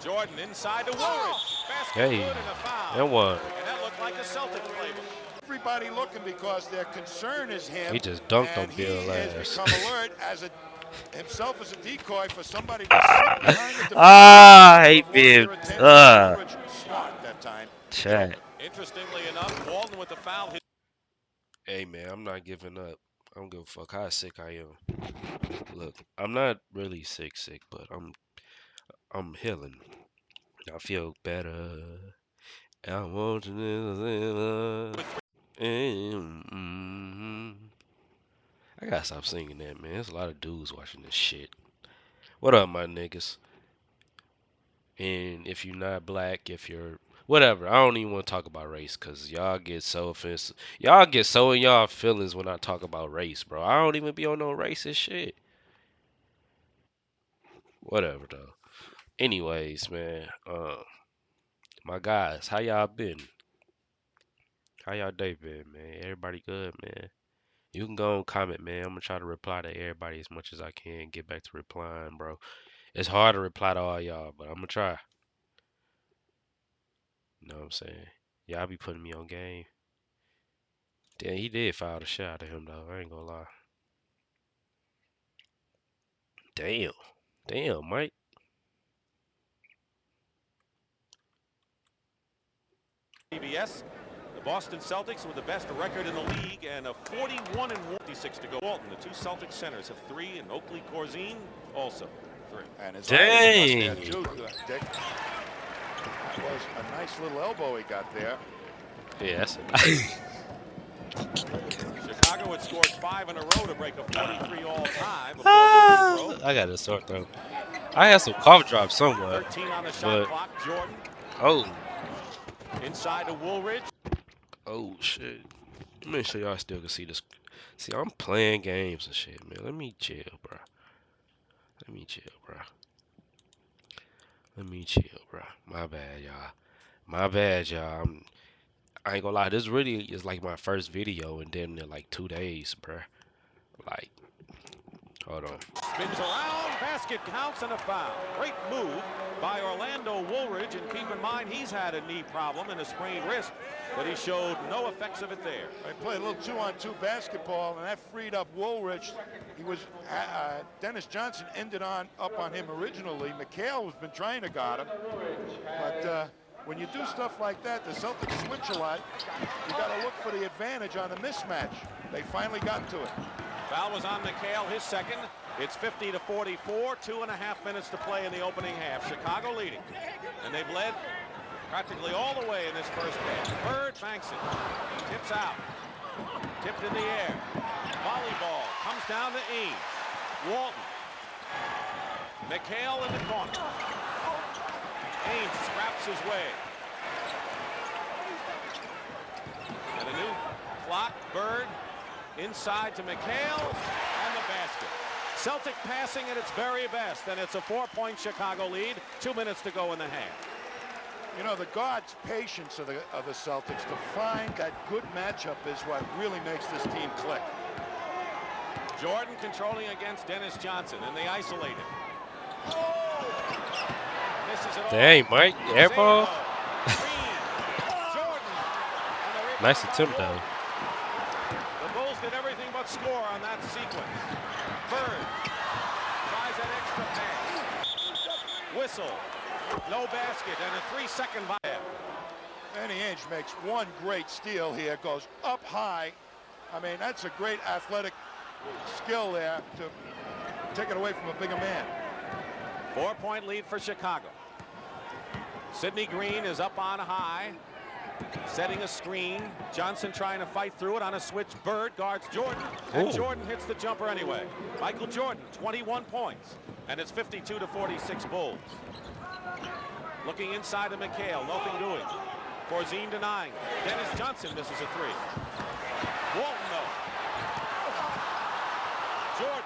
Jordan inside to Woolridge. Basket Hey, good and a foul. and one. And that looked like a Celtic playbook. Everybody looking because their concern is him. He just dunked on And he Bill has last. become alert himself as a decoy for somebody to sit behind the defender I to hate avoid being their attention. Woolridge smart that time. chat. Interestingly enough, Walton with the foul. Hey man, I'm not giving up. I don't give a fuck how sick I am. Look, I'm not really sick, but I'm healing. I feel better. I want to live. I gotta stop singing that, man. There's a lot of dudes watching this shit. What up, my niggas? And if you're not black, if you're whatever, I don't even want to talk about race because y'all get so offensive. Y'all get so in y'all feelings when I talk about race, bro. I don't even be on no racist shit. Whatever, though. Anyways, man, my guys, how y'all been? How y'all day been, man? Everybody good, man? You can go and comment, man. I'm gonna try to reply to everybody as much as I can. Get back to replying, bro. It's hard to reply to all y'all, but I'm gonna try. You know what I'm saying? Y'all be putting me on game. Damn, he did foul the shit out of him, though. I ain't gonna lie. Damn. Damn, Mike. CBS. The Boston Celtics with the best record in the league and a 41-56 to go. Walton, the two Celtics centers have 3, and Oakley Corzine also 3. And his eyes Dang. there too, Dick. That was a nice little elbow he got there. Yeah, that's Chicago had scored 5 in a row to break a 43 all-time before the free throw. I got a sore throat. I had some cough drops somewhere, 13 on the shot but clock. Jordan oh, inside to Woolridge. oh shit. Make sure y'all still can see this. See, I'm playing games and shit, man. Let me chill, bro. Let me chill, bro. Let me chill, bro. My bad, y'all. My bad, y'all. I ain't gonna lie. This really is like my first video in damn near like 2 days, bro. Like, hold on. Spins around, basket counts, and a foul. Great move by Orlando Woolridge, and keep in mind he's had a knee problem and a sprained wrist, but he showed no effects of it there. They played a little 2-on-2 basketball, and that freed up Woolridge. He was Dennis Johnson ended up on him originally. McHale has been trying to guard him, but when you do stuff like that, the Celtics switch a lot. You got to look for the advantage on the mismatch. They finally got to it. Foul was on McHale, his second. It's 50-44, 2.5 minutes to play in the opening half. Chicago leading, and they've led practically all the way in this first half. Bird banks it, tips out, tipped in the air. Volleyball comes down to Ames. Walton. McHale in the corner. Ames scraps his way. And a new clock. Bird inside to McHale and the basket. Celtic passing at its very best, and it's a 4-point Chicago lead. 2 minutes to go in the half. You know, the guard's patience of the Celtics to find that good matchup is what really makes this team click. Jordan controlling against Dennis Johnson, and they isolate him. Misses it all. Dang, Mike. Air ball. Jordan. Nice attempt, though. The Bulls did everything but score on that sequence. Bird tries that extra pass. Whistle. No basket and a 3-second buyout. Danny Ainge makes one great steal here. Goes up high. I mean, that's a great athletic skill there to take it away from a bigger man. 4-point lead for Chicago. Sidney Green is up on high, setting a screen. Johnson trying to fight through it on a switch. Bird guards Jordan, and Jordan hits the jumper anyway. Michael Jordan, 21 points, and it's 52-46 Bulls. Looking inside to McHale, nothing doing. Corzine denying. Dennis Johnson misses a 3. Walton though. Jordan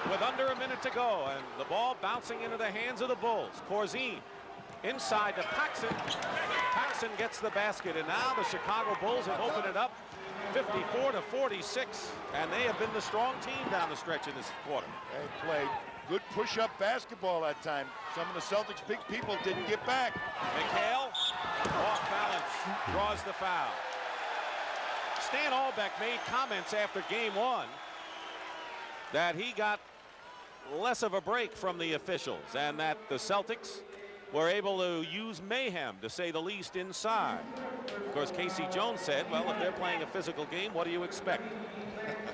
with under a minute to go, and the ball bouncing into the hands of the Bulls. Corzine inside to Paxson. Paxson gets the basket, and now the Chicago Bulls have opened it up 54-46, and they have been the strong team down the stretch in this quarter. They played Good push-up basketball that time. Some of the Celtics big people didn't get back. McHale, off balance, draws the foul. Stan Albeck made comments after game one that he got less of a break from the officials and that the Celtics were able to use mayhem, to say the least, inside. Of course, Casey Jones said, well, if they're playing a physical game, what do you expect?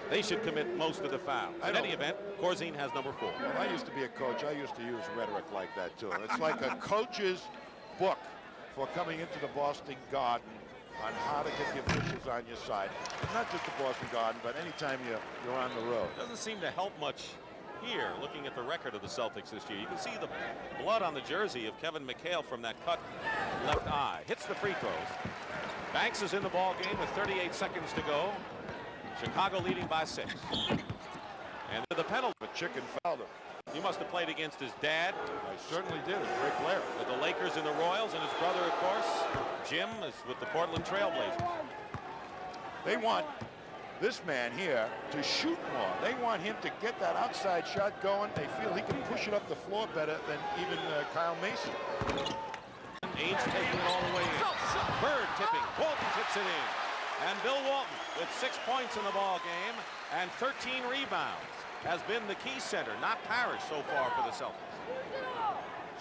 They should commit most of the fouls. In any event, Corzine has number 4. Well, I used to be a coach. I used to use rhetoric like that, too. It's like a coach's book for coming into the Boston Garden on how to get the officials on your side. Not just the Boston Garden, but anytime you're on the road. Doesn't seem to help much here, looking at the record of the Celtics this year. You can see the blood on the jersey of Kevin McHale from that cut left eye. Hits the free throws. Banks is in the ball game with 38 seconds to go. Chicago leading by 6. And the penalty. But Chicken fouled him. He must have played against his dad. I certainly did. A great player. With the Lakers and the Royals, and his brother, of course, Jim, is with the Portland Trailblazers. They want this man here to shoot more. They want him to get that outside shot going. They feel he can push it up the floor better than even Kyle Mason. Ainge taking it all the way in. Bird tipping. Walton tips it in. And Bill Walton with 6 points in the ball game and 13 rebounds has been the key center, not Parrish so far for the Celtics.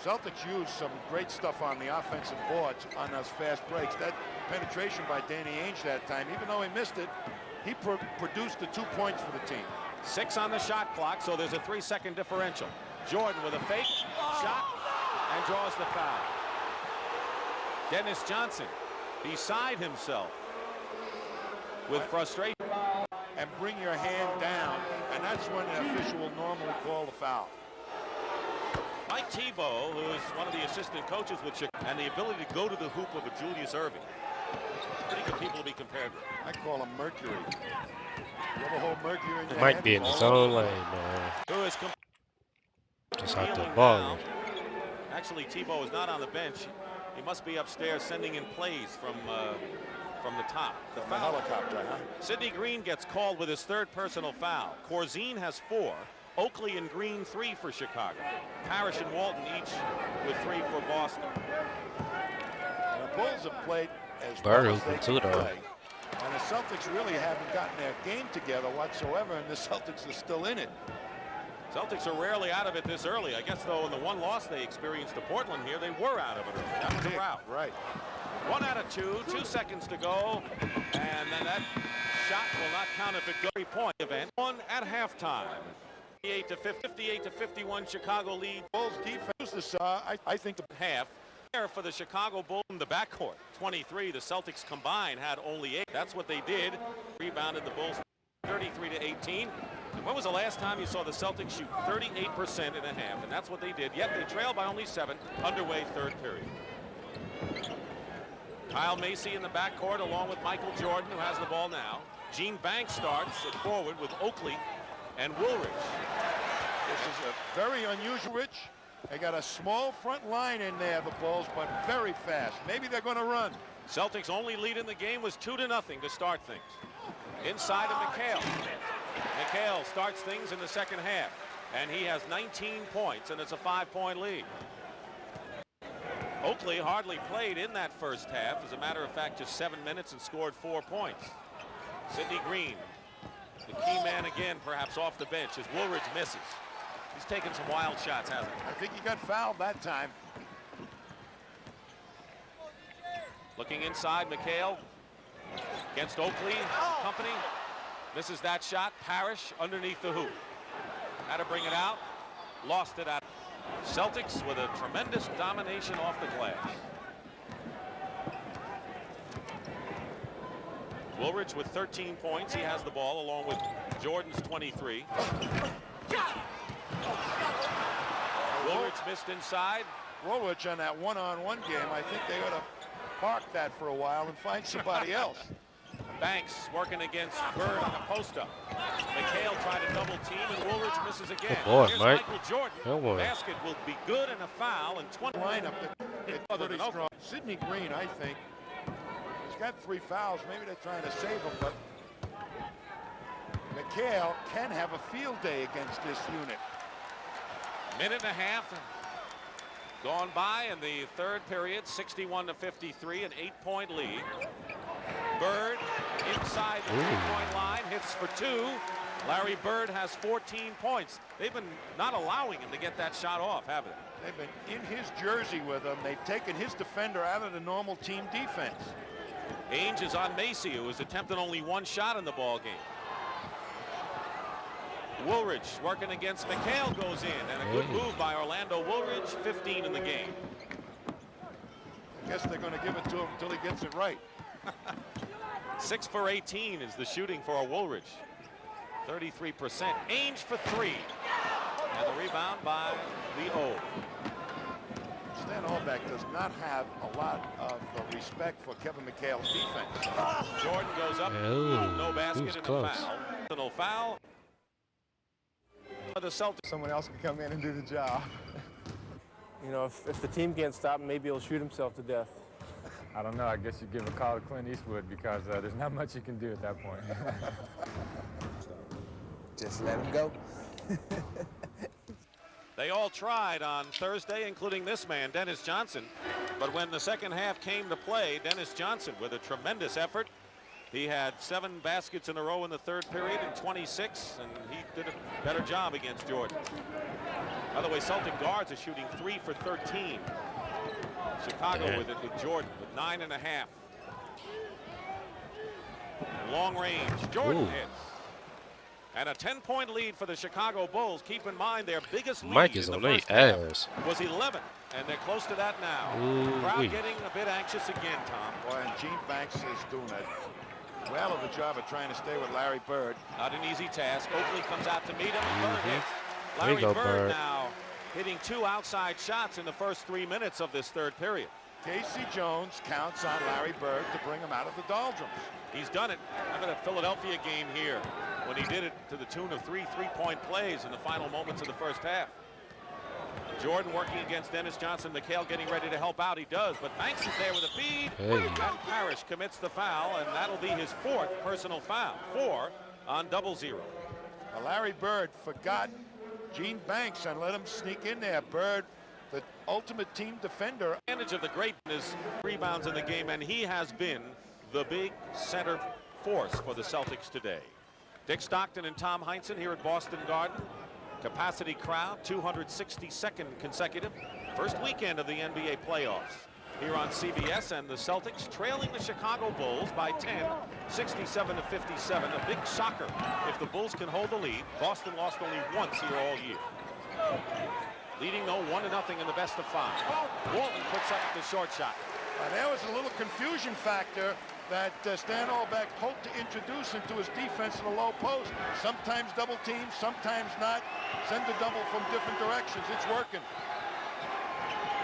Celtics used some great stuff on the offensive boards on those fast breaks. That penetration by Danny Ainge that time, even though he missed it, he produced the 2 points for the team. 6 on the shot clock, so there's a 3-second differential. Jordan with a fake shot and draws the foul. Dennis Johnson beside himself with frustration. And bring your hand down, and that's when the official will normally call the foul. Mike Tebow, who is one of the assistant coaches with Chicago, and the ability to go to the hoop of a Julius Erving. Pretty good people to be compared with. I call him Mercury. You ever hold Mercury in your Might hand? be in his own lane, man. Who is Just out the feeling ball. now. Actually, Tebow is not on the bench. He must be upstairs sending in plays from the top. The From the foul. helicopter, huh? Sidney Green gets called with his 3rd personal foul. Corzine has 4. Oakley and Green 3 for Chicago. Parrish and Walton each with 3 for Boston. And the Bulls have played as Bird well as they open can too, though. play. And the Celtics really haven't gotten their game together whatsoever, and the Celtics are still in it. Celtics are rarely out of it this early. I guess, though, in the one loss they experienced to Portland here, they were out of it early. That was a rout. Right. 1 out of 2, 2 seconds to go, and then that shot will not count if it goes. 3-point event. 1 at halftime. 58 to 51, Chicago lead. Bulls defense, I think the Half. There for the Chicago Bulls in the backcourt. 23. The Celtics combined had only 8. That's what they did. Rebounded the Bulls 33 to 18. And when was the last time you saw the Celtics shoot 38% in a half? And that's what they did. Yet they trailed by only 7. Underway 3rd period. Kyle Macy in the backcourt along with Michael Jordan, who has the ball now. Gene Banks starts at forward with Oakley and Woolridge. This is a very unusual Rich. They got a small front line in there, the Bulls, but very fast. Maybe they're going to run. Celtics' only lead in the game was 2-0 to start things. Inside of McHale. McHale starts things in the second half, and he has 19 points, and it's a 5-point lead. Oakley hardly played in that first half. As a matter of fact, just 7 minutes and scored 4 points. Sidney Green, the key man again, perhaps off the bench, as Woolridge misses. He's taken some wild shots, hasn't he? I think he got fouled that time. Looking inside, McHale against Oakley company. Misses that shot. Parrish underneath the hoop. Had to bring it out. Lost it out. Celtics with a tremendous domination off the glass. Woolridge with 13 points. He has the ball along with Jordan's 23. Woolridge missed inside. Woolridge on that one-on-one game, I think they ought to park that for a while and find somebody else. Banks working against Bird on a post-up. McHale tried to double team, and Woolridge misses again. Good boy, Here's Mike. Michael Jordan. Good boy. Basket will be good and a foul, and 20. Lineup that Other pretty than strong. Sidney Green, I think, he's got 3 fouls. Maybe they're trying to save him, but McHale can have a field day against this unit. Minute and a half gone by in the third period. 61-53, an 8-point lead. Bird inside the 3-point line, hits for 2. Larry Bird has 14 points. They've been not allowing him to get that shot off, haven't they? They've been in his jersey with him. They've taken his defender out of the normal team defense. Ainge is on Macy, who has attempted only 1 shot in the ball game. Woolridge working against McHale goes in, and a good move by Orlando Woolridge, 15 in the game. I guess they're going to give it to him until he gets it right. 6 for 18 is the shooting for Woolridge. 33%. Ainge for 3. And the rebound by the O. Stan Albeck does not have a lot of respect for Kevin McHale's defense. Jordan goes up. No basket and a foul. Personal foul. The Celtics. Someone else can come in and do the job. You know, if the team can't stop him, maybe he'll shoot himself to death. I don't know. I guess you give a call to Clint Eastwood because there's not much you can do at that point. Just let him go. They all tried on Thursday, including this man, Dennis Johnson. But when the second half came to play, Dennis Johnson, with a tremendous effort, he had 7 baskets in a row in the third period and 26, and he did a better job against Jordan. By the way, Celtic guards are shooting 3 for 13. Chicago with it with Jordan with 9.5. Long range, Jordan hits. And a 10-point lead for the Chicago Bulls. Keep in mind their biggest lead Mike is in on the their first half ass. was 11, and they're close to that now. Crowd getting a bit anxious again, Tom. Boy, and Gene Banks is doing a well of a job of trying to stay with Larry Bird. Not an easy task. Oakley comes out to meet him. Bird hits. There you Larry go, Bird Bird. now hitting 2 outside shots in the first 3 minutes of this third period. Casey Jones counts on Larry Bird to bring him out of the doldrums. He's done it. Remember that Philadelphia game here when he did it to the tune of 3 3-point plays in the final moments of the first half. Jordan working against Dennis Johnson. McHale getting ready to help out. He does, but Banks is there with a feed. And Parrish commits the foul, and that'll be his 4th personal foul. 4 on 0-0. Well, Larry Bird forgot Gene Banks and let him sneak in there. Bird, the ultimate team defender. Advantage of the great is rebounds in the game, and he has been the big center force for the Celtics today. Dick Stockton and Tom Heinsohn here at Boston Garden. Capacity crowd, 262nd consecutive. First weekend of the NBA playoffs here on CBS, and the Celtics trailing the Chicago Bulls by 10, 67-57. A big shocker if the Bulls can hold the lead. Boston lost only once here all year. Leading though 1-0 in the best of 5. Walton puts up the short shot. There was a little confusion factor that Stan Albeck hoped to introduce into his defense in the low post. Sometimes double team, sometimes not. Send the double from different directions. It's working.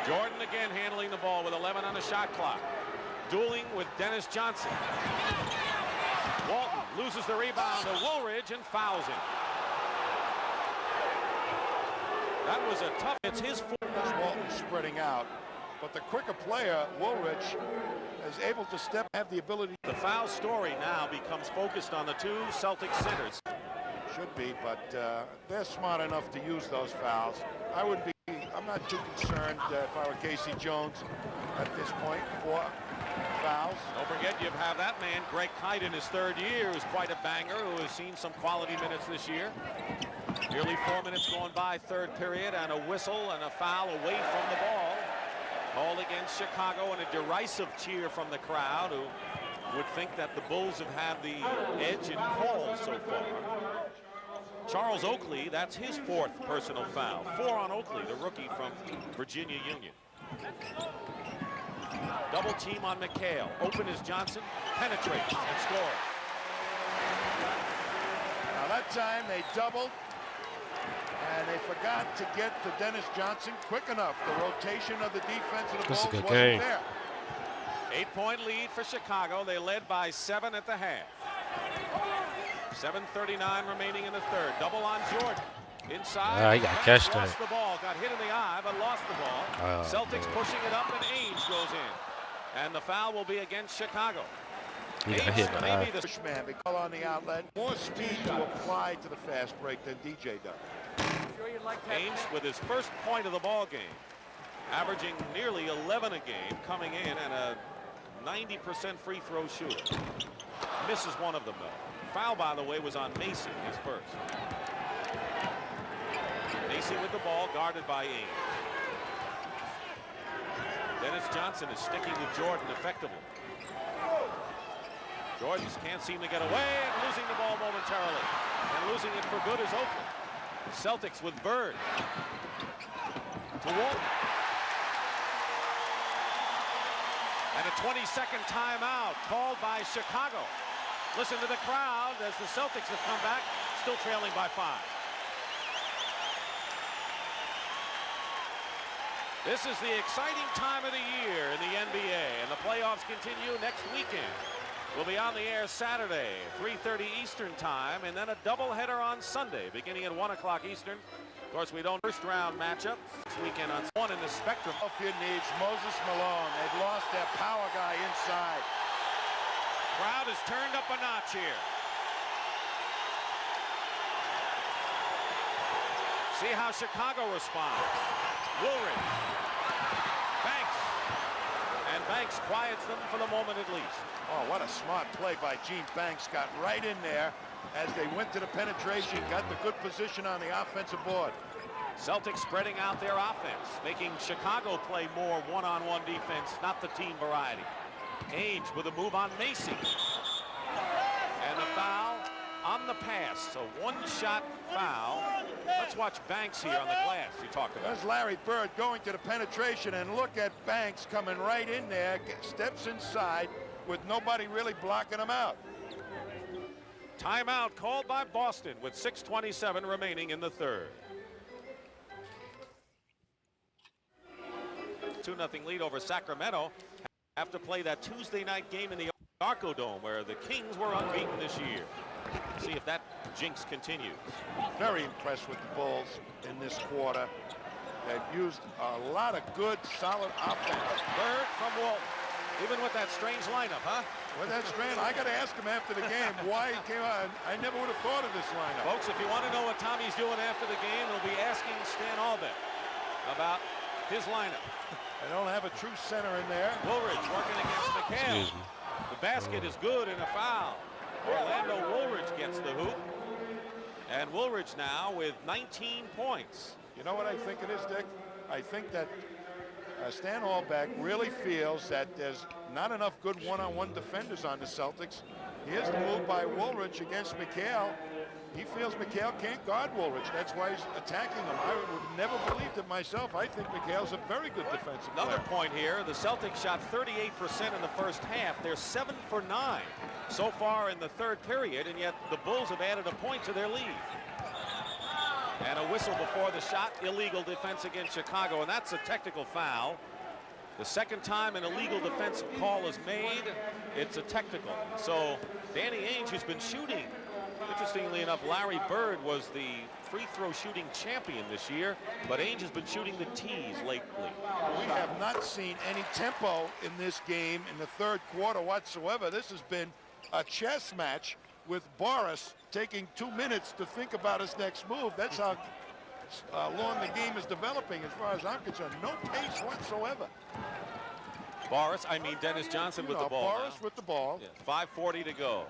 Jordan again handling the ball with 11 on the shot clock. Dueling with Dennis Johnson. Walton loses the rebound to Woolridge and fouls him. That was a tough, it's his fault. Walton spreading out, but the quicker player, Woolridge, is able to have the ability. The foul story now becomes focused on the 2 Celtic centers. Should be, but they're smart enough to use those fouls. I'm not too concerned if I were Casey Jones at this point. 4 fouls. Don't forget you have that man, Greg Kite, in his 3rd year, who's quite a banger, who has seen some quality minutes this year. Nearly 4 minutes going by, third period, and a whistle and a foul away from the ball. Called against Chicago, and a derisive cheer from the crowd, who would think that the Bulls have had the edge in calls so far. Charles Oakley, that's his 4th personal foul. 4 on Oakley, the rookie from Virginia Union. Double team on McHale. Open is Johnson, penetrates and scores. Now that time they doubled, and they forgot to get to Dennis Johnson quick enough. The rotation of the defense of the Bulls wasn't there. 8-point lead for Chicago. They led by 7 at the half. 7:39 remaining in the third. Double on Jordan. Inside. He got catched that. Lost the ball. Got hit in the eye, but lost the ball. Celtics pushing it up, and Ainge goes in. And the foul will be against Chicago. He got hit in the eye. The pushman, they call on the outlet. More speed to apply to the fast break than DJ does. Ainge with his first point of the ball game, averaging nearly 11 a game, coming in and a 90% free throw shooter. Misses one of them though. Foul, by the way, was on Macy, his first. Macy with the ball, guarded by Ainge. Dennis Johnson is sticking with Jordan effectively. Jordans can't seem to get away, and losing the ball momentarily. And losing it for good is Oakland. Celtics with Bird. To Walt. And a 20-second timeout called by Chicago. Listen to the crowd as the Celtics have come back, still trailing by 5. This is the exciting time of the year in the NBA, and the playoffs continue next weekend. We'll be on the air Saturday, 3:30 Eastern time, and then a doubleheader on Sunday, beginning at 1 o'clock Eastern. Of course, we don't first-round matchup this weekend on one in the Spectrum. Philadelphia needs Moses Malone. They've lost their power guy inside. Crowd is turned up a notch here. See how Chicago responds. Woolridge. Banks. And Banks quiets them for the moment at least. Oh, what a smart play by Gene Banks. Got right in there as they went to the penetration, got the good position on the offensive board. Celtics spreading out their offense, making Chicago play more one-on-one defense, not the team variety. Ainge with a move on Macy. And a foul on the pass, so one-shot foul. Let's watch Banks here on the glass you talked about. There's Larry Bird going to the penetration, and look at Banks coming right in there, steps inside with nobody really blocking him out. Timeout called by Boston with 6:27 remaining in the third. 2-0 lead over Sacramento. Have to play that Tuesday night game in the Arco Dome where the Kings were unbeaten this year. See if that jinx continues. Very impressed with the Bulls in this quarter. They've used a lot of good, solid offense. Bird from Walton. Even with that strange lineup, huh? With that strange, I got to ask him after the game why he came out. I never would have thought of this lineup. Folks, if you want to know what Tommy's doing after the game, he'll be asking Stan Albeck about his lineup. They don't have a true center in there. Woolridge working against McHale. The basket is good and a foul. Orlando Woolridge gets the hoop. And Woolridge now with 19 points. You know what I think it is, Dick? I think that Stan Albeck really feels that there's not enough good one-on-one defenders on the Celtics. Here's the move by Woolridge against McHale. He feels McHale can't guard Woolridge. That's why he's attacking him. I would have never believed it myself. I think McHale's a very good defensive player. Another point here. The Celtics shot 38% in the first half. They're 7 for 9 so far in the third period, and yet the Bulls have added a point to their lead. And a whistle before the shot. Illegal defense against Chicago, and that's a technical foul. The second time an illegal defensive call is made, it's a technical. So Danny Ainge has been shooting. Interestingly enough, Larry Bird was the free throw shooting champion this year, but Ainge has been shooting the tees lately. We have not seen any tempo in this game in the third quarter whatsoever. This has been a chess match with Boris taking 2 minutes to think about his next move. That's how long the game is developing as far as I'm concerned. No pace whatsoever. Dennis Johnson with the ball. Boris now. with the ball. Yeah, 5:40 to go.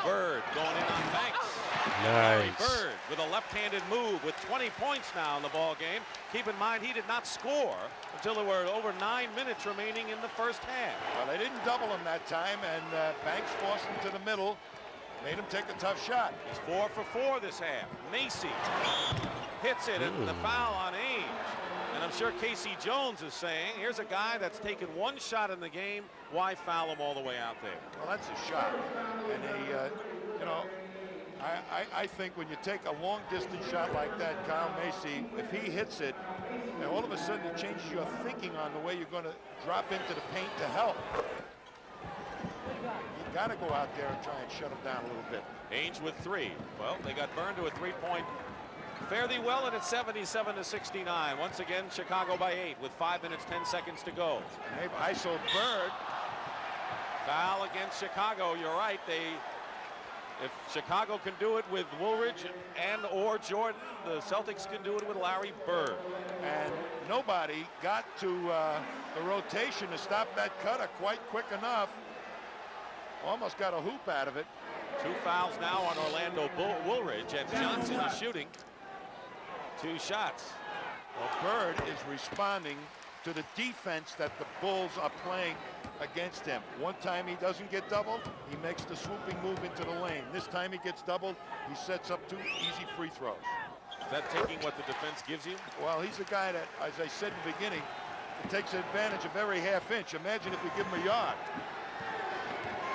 Bird going in on Banks. Nice. Bird with a left-handed move with 20 points now in the ball game. Keep in mind he did not score until there were over 9 minutes remaining in the first half. Well, they didn't double him that time, and Banks forced him to the middle, made him take a tough shot. He's 4 for 4 this half. Macy hits it, and the foul on Ainge. And I'm sure Casey Jones is saying, here's a guy that's taken one shot in the game. Why foul him all the way out there? Well, that's a shot. And I think when you take a long distance shot like that, Kyle Macy, if he hits it, all of a sudden it changes your thinking on the way you're going to drop into the paint to help. You got to go out there and try and shut him down a little bit. Ainge with 3. Well, they got burned to a 3-point fairly well, and it's 77-69. Once again, Chicago by 8 with 5 minutes, 10 seconds to go. And they've ISO'd Bird. Foul against Chicago. You're right. They If Chicago can do it with Woolridge and or Jordan, the Celtics can do it with Larry Bird. And nobody got to the rotation to stop that cutter quite quick enough. Almost got a hoop out of it. 2 fouls now on Orlando Woolridge, and Johnson is shooting 2 shots. Well, Bird is responding to the defense that the Bulls are playing against him. One time he doesn't get doubled, he makes the swooping move into the lane. This time he gets doubled, he sets up 2 easy free throws. Is that taking what the defense gives you? Well, he's a guy that, as I said in the beginning, takes advantage of every half inch. Imagine if we give him a yard.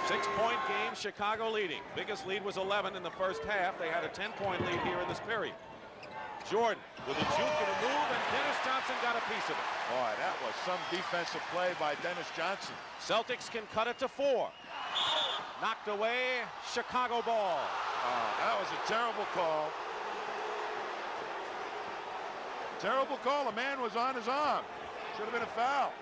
6-point game, Chicago leading. Biggest lead was 11 in the first half. They had a 10-point lead here in this period. Jordan with a juke and a move, and Dennis Johnson got a piece of it. Boy, that was some defensive play by Dennis Johnson. Celtics can cut it to 4. Knocked away, Chicago ball. That was a terrible call. Terrible call. The man was on his arm. Should have been a foul.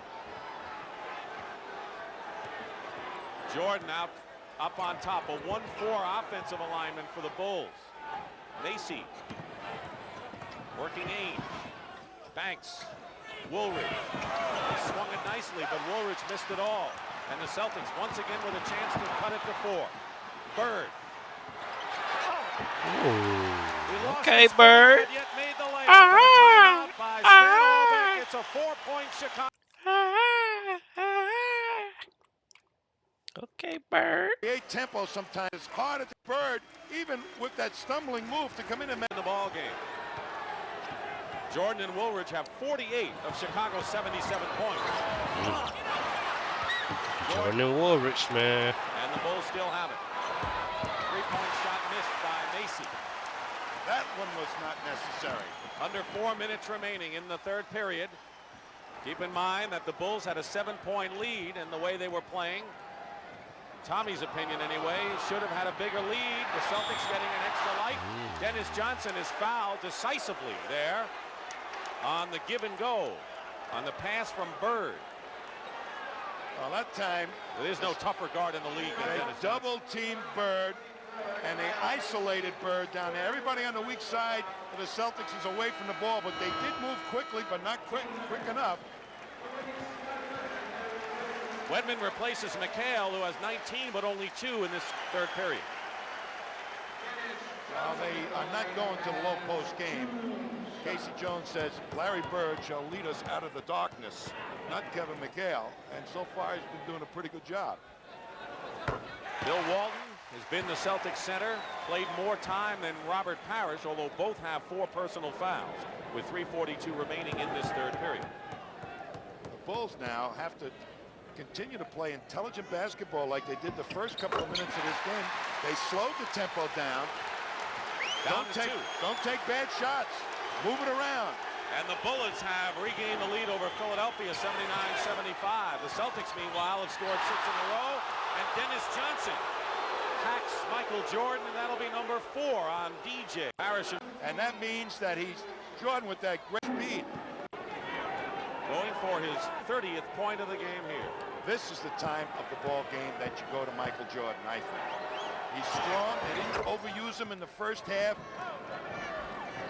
Jordan up on top. A 1-4 offensive alignment for the Bulls. Macy working Ainge. Banks. Woolridge. He swung it nicely, but Woolridge missed it all. And the Celtics once again with a chance to cut it to 4. Bird. Okay, Bird. Yet made the layup. Timeout by Stan. It's a 4-point Chicago. Okay, Bird. Create tempo sometimes. It's hard at the Bird, even with that stumbling move, to come in and make The ball game. Jordan and Woolridge have 48 of Chicago's 77 points. Jordan and Woolridge, man. And the Bulls still have it. 3-point shot missed by Macy. That one was not necessary. Under 4 minutes remaining in the third period. Keep in mind that the Bulls had a 7-point lead in the way they were playing. Tommy's opinion anyway, should have had a bigger lead. The Celtics getting an extra life. Dennis Johnson is fouled decisively there on the give and go on the pass from Bird. Well, that time There's no tougher guard in the league than they Dennis Johnson. double-teamed Bird, and they isolated Bird down there. Everybody on the weak side of the Celtics is away from the ball, but they did move quickly, but not quick enough. Wedman replaces McHale, who has 19 but only 2 in this third period. Well, they are not going to the low post game. Casey Jones says Larry Bird shall lead us out of the darkness, not Kevin McHale, and so far he's been doing a pretty good job. Bill Walton has been the Celtics center, played more time than Robert Parrish, although both have 4 personal fouls with 3:42 remaining in this third period. The Bulls now have to continue to play intelligent basketball like they did the first couple of minutes of this game. They slowed the tempo down. Down to 2. Don't take bad shots. Move it around. And the Bullets have regained the lead over Philadelphia, 79-75. The Celtics, meanwhile, have scored 6 in a row. And Dennis Johnson hacks Michael Jordan, and that'll be number 4 on DJ. Parrish. And that means that he's Jordan with that great speed. Going for his 30th point of the game here. This is the time of the ball game that you go to Michael Jordan, I think. He's strong. They didn't overuse him in the first half.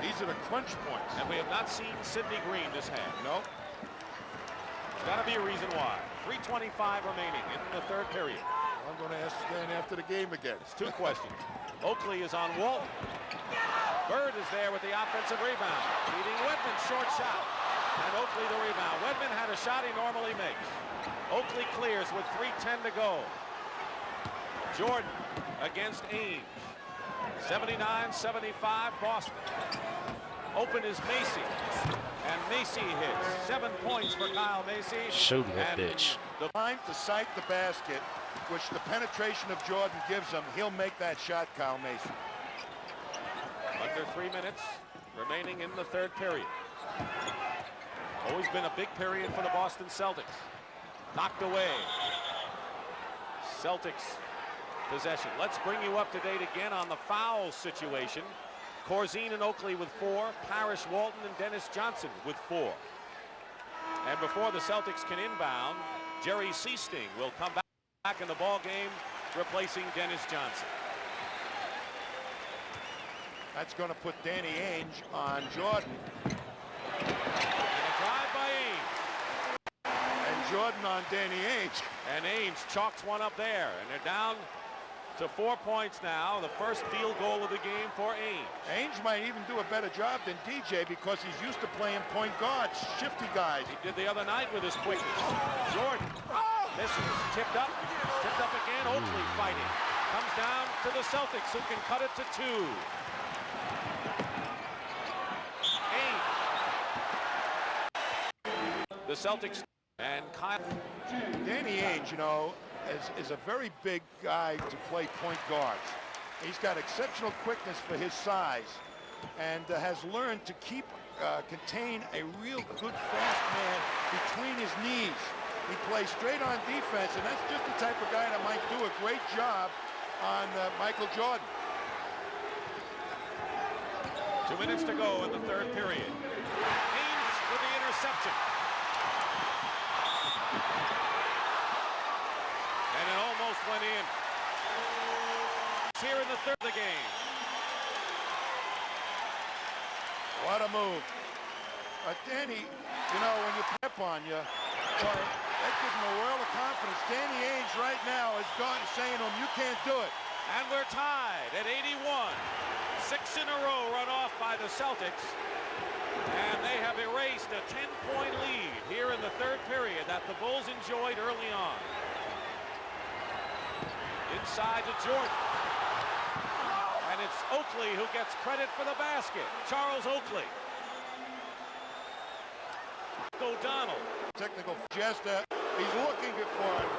These are the crunch points. And we have not seen Sidney Green this half. Nope. There's got to be a reason why. 3:25 remaining in the third period. I'm going to ask Stan after the game again. It's 2 questions. Oakley is on Walton. Bird is there with the offensive rebound. Feeding Wedman, short shot. And Oakley the rebound. Wedman had a shot he normally makes. Oakley clears with 3:10 to go. Jordan against Ainge. 79-75 Boston. Open is Macy. And Macy hits. 7 points for Kyle Macy. Shooting that bitch. The time to sight the basket, which the penetration of Jordan gives him, he'll make that shot, Kyle Macy. Under 3 minutes remaining in the third period. Always been a big period for the Boston Celtics. Knocked away. Celtics possession. Let's bring you up to date again on the foul situation. Corzine and Oakley with 4. Parrish, Walton, and Dennis Johnson with 4. And before the Celtics can inbound, Jerry Seasting will come back in the ball game, replacing Dennis Johnson. That's going to put Danny Ainge on Jordan. And a drive by Ainge. And Jordan on Danny Ainge. And Ainge chalks one up there. And they're down to 4 points now. The first field goal of the game for Ainge. Ainge might even do a better job than DJ because he's used to playing point guards, shifty guys. He did the other night with his quickness. Jordan misses, tipped up again. Oakley fighting. Comes down to the Celtics, who can cut it to 2. Ainge. The Celtics and Kyle. Danny Ainge, you know, is a very big guy to play point guards. He's got exceptional quickness for his size and has learned to contain a real good fast man between his knees. He plays straight on defense, and that's just the type of guy that might do a great job on Michael Jordan. 2 minutes to go in the third period. Ainge with the interception. And it almost went in. It's here in the third of the game. What a move. Danny, you know, when you pep on you, boy, that gives him a world of confidence. Danny Ainge right now is saying to him, you can't do it. And we're tied at 81. 6 in a row run off by the Celtics. And they have erased a 10-point lead here in the third period that the Bulls enjoyed early on. Inside to Jordan. And it's Oakley who gets credit for the basket. Charles Oakley. O'Donnell. Technical gesture. He's looking for it.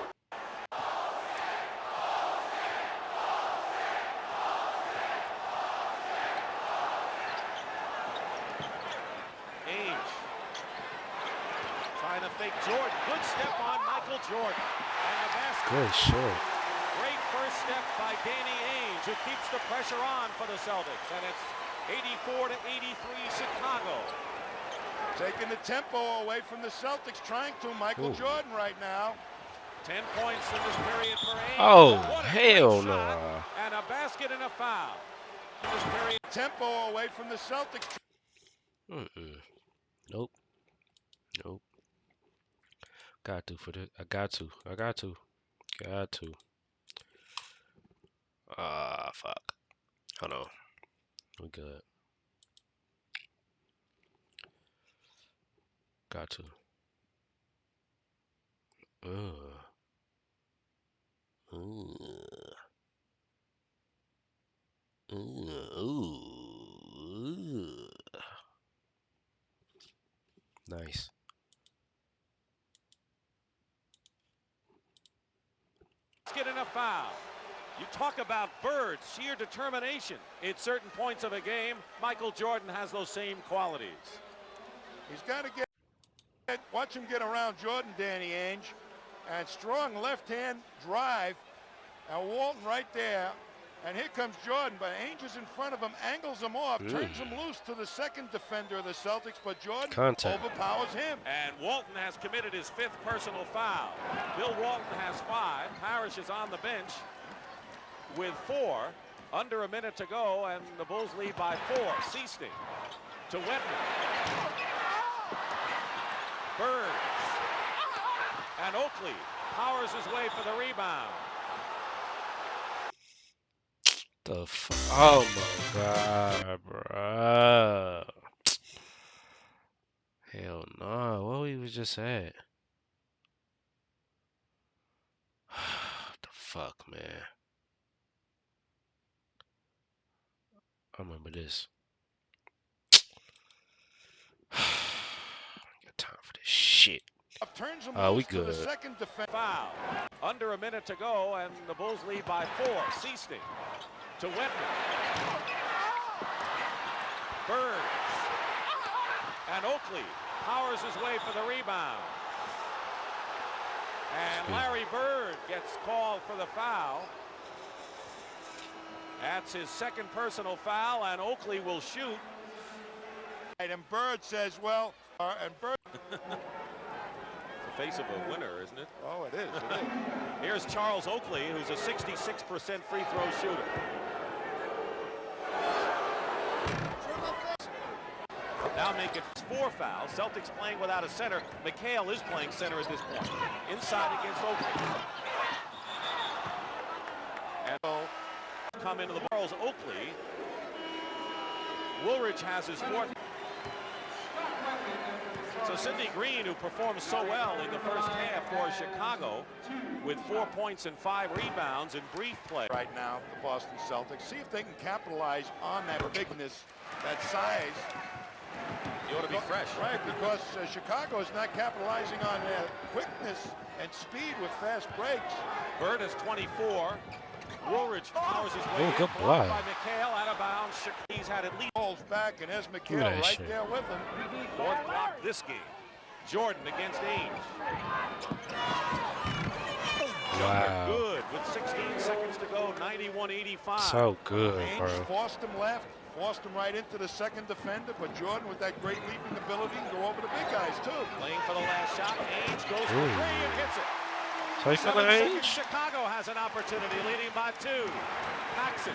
Ainge. Trying to fake Jordan. Good step on Michael Jordan. And the basket. Good shit. Great first step by Danny Ainge, who keeps the pressure on for the Celtics. And it's 84-83 Chicago. Taking the tempo away from the Celtics, trying to Michael Jordan right now. 10 points in this period for Ainge. Oh, What a hell great no. shot. And a basket and a foul. In this period. Tempo away from the Celtics. Nope. Nope. Got to for this. I got to. Fuck. Hold on. We good. Got to. Nice. Let's get in a foul. You talk about Bird's sheer determination at certain points of a game. Michael Jordan has those same qualities. He's got to watch him get around Jordan, Danny Ainge. And strong left-hand drive. And Walton right there. And here comes Jordan, but Ainge is in front of him, angles him off, turns him loose to the second defender of the Celtics, but Jordan overpowers him. And Walton has committed his 5th personal foul. Bill Walton has 5. Parrish is on the bench with 4. Under a minute to go, and the Bulls lead by 4. Seasting to Webber. Bird. And Oakley powers his way for the rebound. The oh my God, bro. Hell no. What we was just at? The fuck, man. I remember this. Got time for this shit. Turns him We loose to the good. second defender. Foul. Under a minute to go, and the Bulls lead by 4. Seasting to Webber. Bird. And Oakley powers his way for the rebound. And Larry Bird gets called for the foul. That's his 2nd personal foul, and Oakley will shoot. And Bird says, well, and Bird. The face of a winner, isn't it? Oh, it is. Here's Charles Oakley, who's a 66% free throw shooter. Now make it 4 fouls. Celtics playing without a center. McHale is playing center at this point. Inside against Oakley. And come into the Charles Oakley. Woolridge has his 4th. So Sidney Green, who performed so well in the first half for Chicago with 4 points and 5 rebounds in brief play. Right now, the Boston Celtics. See if they can capitalize on that bigness, that size. You ought to be fresh. Right, because Chicago is not capitalizing on their quickness and speed with fast breaks. Bird is 24. Woolridge powers his way in. good Blocked block. by McHale, out of bounds. He's had at least. Holds back, and there's McHale that right shit. there with him. 4th block this game. Jordan against Ainge. Wow. Good with 16 seconds to go. 91-85. So good, Ainge bro. forced him left, forced him right into the second defender, but Jordan, with that great leaping ability, can go over the big guys too. Playing for the last shot. Ainge goes for Ooh. 3 and hits it. So he's 7 gonna seconds. age? Chicago has an opportunity, leading by 2. Paxson.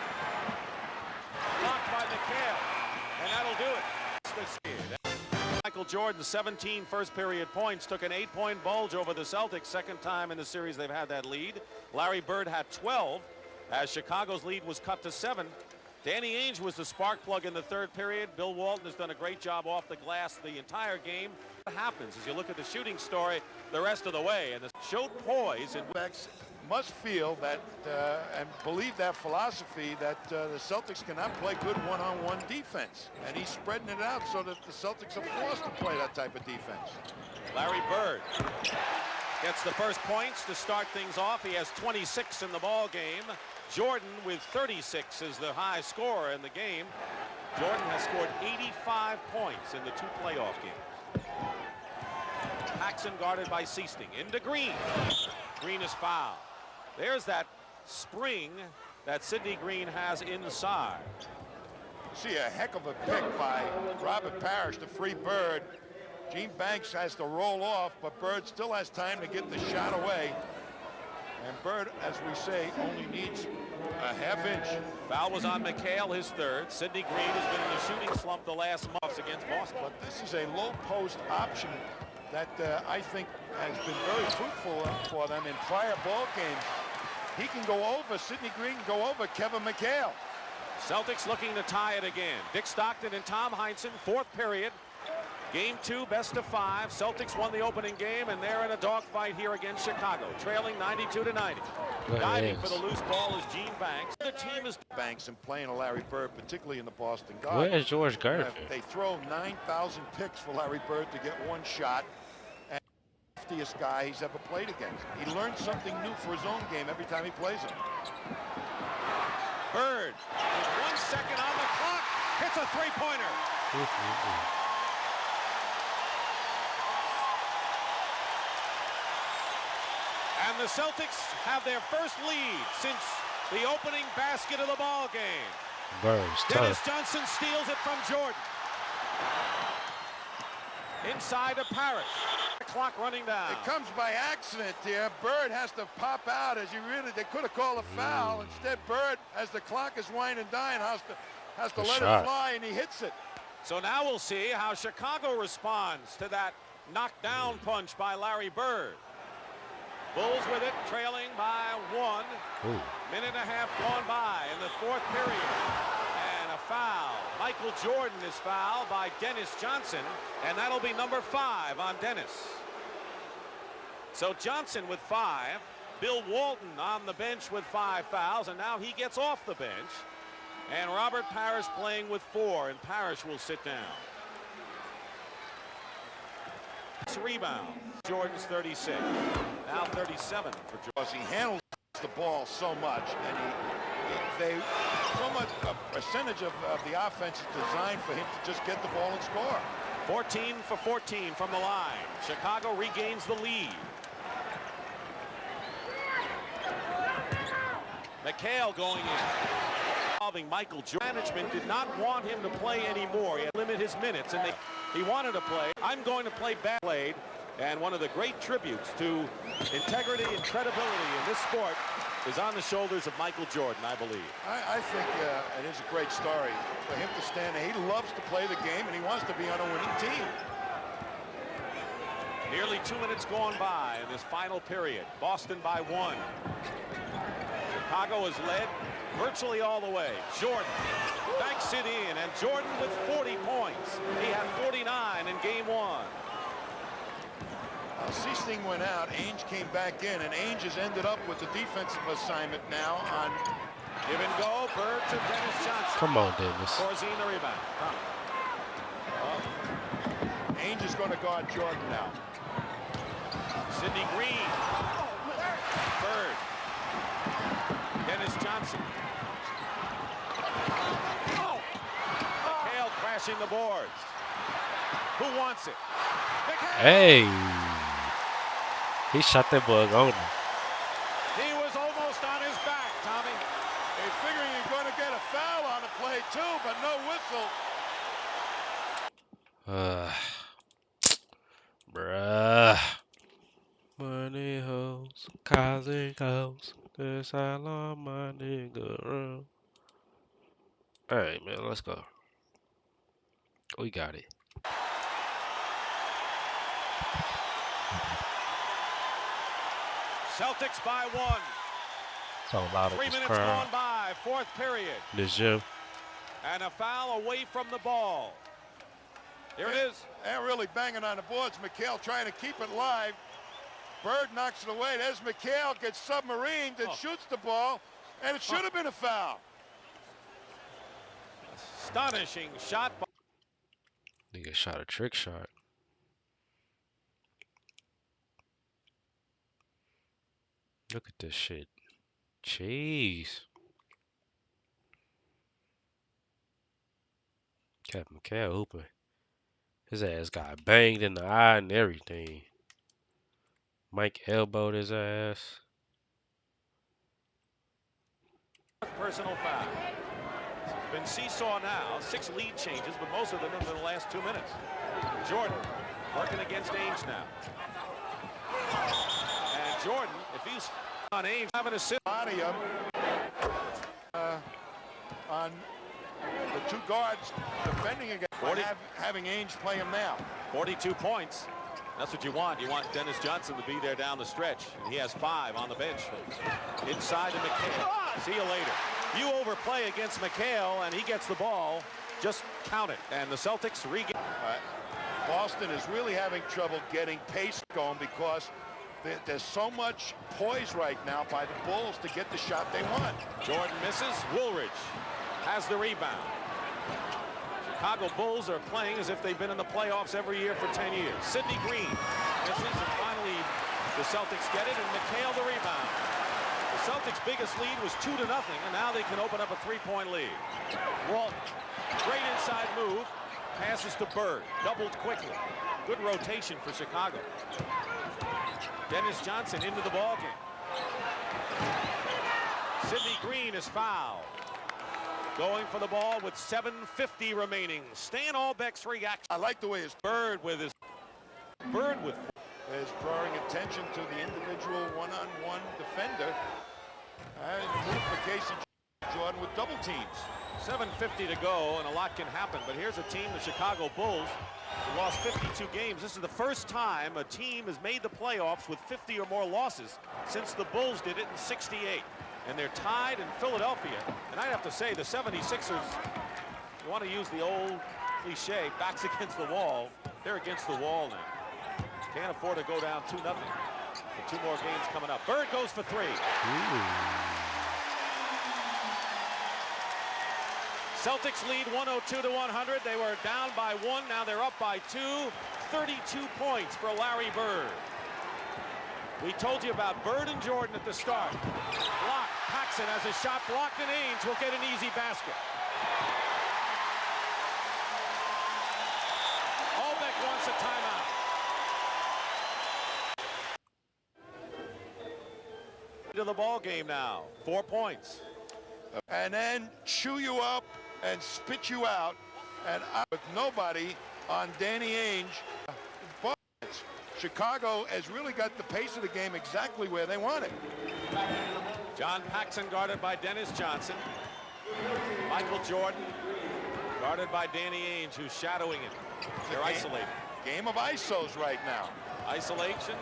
Blocked by McHale. And that'll do it. Michael Jordan, 17 first period points, took an 8-point bulge over the Celtics. Second time in the series they've had that lead. Larry Bird had 12 as Chicago's lead was cut to 7. Danny Ainge was the spark plug in the 3rd period. Bill Walton has done a great job off the glass the entire game. What happens as you look at the shooting story the rest of the way, and showed poise and must feel that and believe that philosophy that the Celtics cannot play good one-on-one defense, and he's spreading it out so that the Celtics are forced to play that type of defense. Larry Bird gets the first points to start things off. He has 26 in the ball game. Jordan with 36 is the high scorer in the game. Jordan has scored 85 points in the 2 playoff games. Paxson guarded by Seasting. Into Green. Green is fouled. There's that spring that Sidney Green has inside. See a heck of a pick by Robert Parrish to free Bird. Gene Banks has to roll off, but Bird still has time to get the shot away. And Bird, as we say, only needs a half inch. Foul was on McHale, his 3rd. Sidney Green has been in a shooting slump the last months against Boston. But this is a low post option that I think has been very fruitful for them in prior ball games. He can go over, Sidney Green can go over Kevin McHale. Celtics looking to tie it again. Dick Stockton and Tom Heinsohn, 4th period. Game 2, best of 5. Celtics won the opening game, and they're in a dogfight here against Chicago, trailing 92-90. Diving for the loose ball is Gene Banks. The team is Banks and playing a Larry Bird, particularly in the Boston Where Garden. is George Gervin? They throw 9,000 picks for Larry Bird to get 1 shot. And the loftiest guy he's ever played against. He learns something new for his own game every time he plays him. Bird with 1 second on the clock, hits a 3-pointer. And the Celtics have their first lead since the opening basket of the ball game. Bird's Dennis tough. Johnson steals it from Jordan. Inside to Parrish. Clock running down. It comes by accident here. Bird has to pop out as they could have called a foul. Instead, Bird, as the clock is winding down, has to Good let shot. it fly, and he hits it. So now we'll see how Chicago responds to that knockdown punch by Larry Bird. Bulls with it, trailing by 1. Ooh. Minute and a half gone by in the 4th period. And a foul. Michael Jordan is fouled by Dennis Johnson, and that'll be number 5 on Dennis. So Johnson with 5. Bill Walton on the bench with 5 fouls, and now he gets off the bench. And Robert Parrish playing with 4, and Parrish will sit down. Rebound. Jordan's 36. Now 37 for Jordan. Because he handles the ball so much, and so much a percentage of the offense is designed for him to just get the ball and score. 14 for 14 from the line. Chicago regains the lead. McHale going in. Involving Michael Jordan. Management did not want him to play anymore. He had to limit his minutes, and he wanted to play. I'm going to play bad played. And one of the great tributes to integrity and credibility in this sport is on the shoulders of Michael Jordan, I believe. I think it is a great story for him to stand there. He loves to play the game, and he wants to be on a winning team. Nearly 2 minutes gone by in this final period. Boston by 1. Chicago has led virtually all the way. Jordan banks it in, and Jordan with 40 points. He had 49 in game 1. Seesting went out, Ainge came back in, and Ainge has ended up with the defensive assignment now on Give and go. Bird to Dennis Johnson. Come on, Dennis. Corzine the rebound. Ainge is going to guard Jordan now. Sidney Green. Bird. Dennis Johnson. McHale crashing the boards. Who wants it? McHale. Hey. He shot that bug on him. He was almost on his back, Tommy. They figuring he's going to get a foul on the play too, but no whistle. Bruh. Money hoes, causing goes. This how long my nigga run. Alright, man, let's go. We got it. Celtics by 1. So loud at 3 this minutes crowd. gone by, 4th period. This gym. And a foul away from the ball. Here it is. They're really banging on the boards. McHale trying to keep it live. Bird knocks it away. There's McHale, gets submarined and shoots the ball, and it should have been a foul. Astonishing shot. Nigga shot a trick shot. Look at this shit. Jeez. Captain McHale hooping. His ass got banged in the eye and everything. Mike elbowed his ass. Personal foul. It's been seesaw now. 6 lead changes, but most of them in the last 2 minutes. Jordan working against Ainge now. And Jordan, if he's on Ainge, having a sit. Body up on the 2 guards defending against having Ainge play him now. 42 points. That's what you want. You want Dennis Johnson to be there down the stretch. And he has 5 on the bench. Inside to McHale. See you later. You overplay against McHale and he gets the ball. Just count it. And the Celtics regain. Boston is really having trouble getting pace going because there's so much poise right now by the Bulls to get the shot they want. Jordan misses. Woolridge has the rebound. Chicago Bulls are playing as if they've been in the playoffs every year for 10 years. Sidney Green misses, and finally the Celtics get it, and McHale the rebound. The Celtics' biggest lead was 2-0, and now they can open up a 3-point lead. Walton, great inside move, passes to Bird, doubled quickly. Good rotation for Chicago. Dennis Johnson into the ballgame. Sidney Green is fouled. Going for the ball with 7:50 remaining. Stan Albeck's reaction. I like the way his Bird with is drawing attention to the individual one-on-one defender and move for Casey Jordan with double teams. 7:50 to go, and a lot can happen. But here's a team, the Chicago Bulls, who lost 52 games. This is the first time a team has made the playoffs with 50 or more losses since the Bulls did it in '68. And they're tied in Philadelphia. And I'd have to say the 76ers, you want to use the old cliche, backs against the wall. They're against the wall now. Can't afford to go down 2-0. With 2 more games coming up. Bird goes for 3. Celtics lead 102-100. They were down by 1. Now they're up by 2. 32 points for Larry Bird. We told you about Bird and Jordan at the start. Block. Paxson has a shot blocked, and Ainge will get an easy basket. Albeck wants a timeout. To the ball game now. 4 points. And then chew you up and spit you out. And with nobody on Danny Ainge. But Chicago has really got the pace of the game exactly where they want it. John Paxson guarded by Dennis Johnson. Michael Jordan guarded by Danny Ainge, who's shadowing him. They're isolated. Game of ISOs right now. Isolation.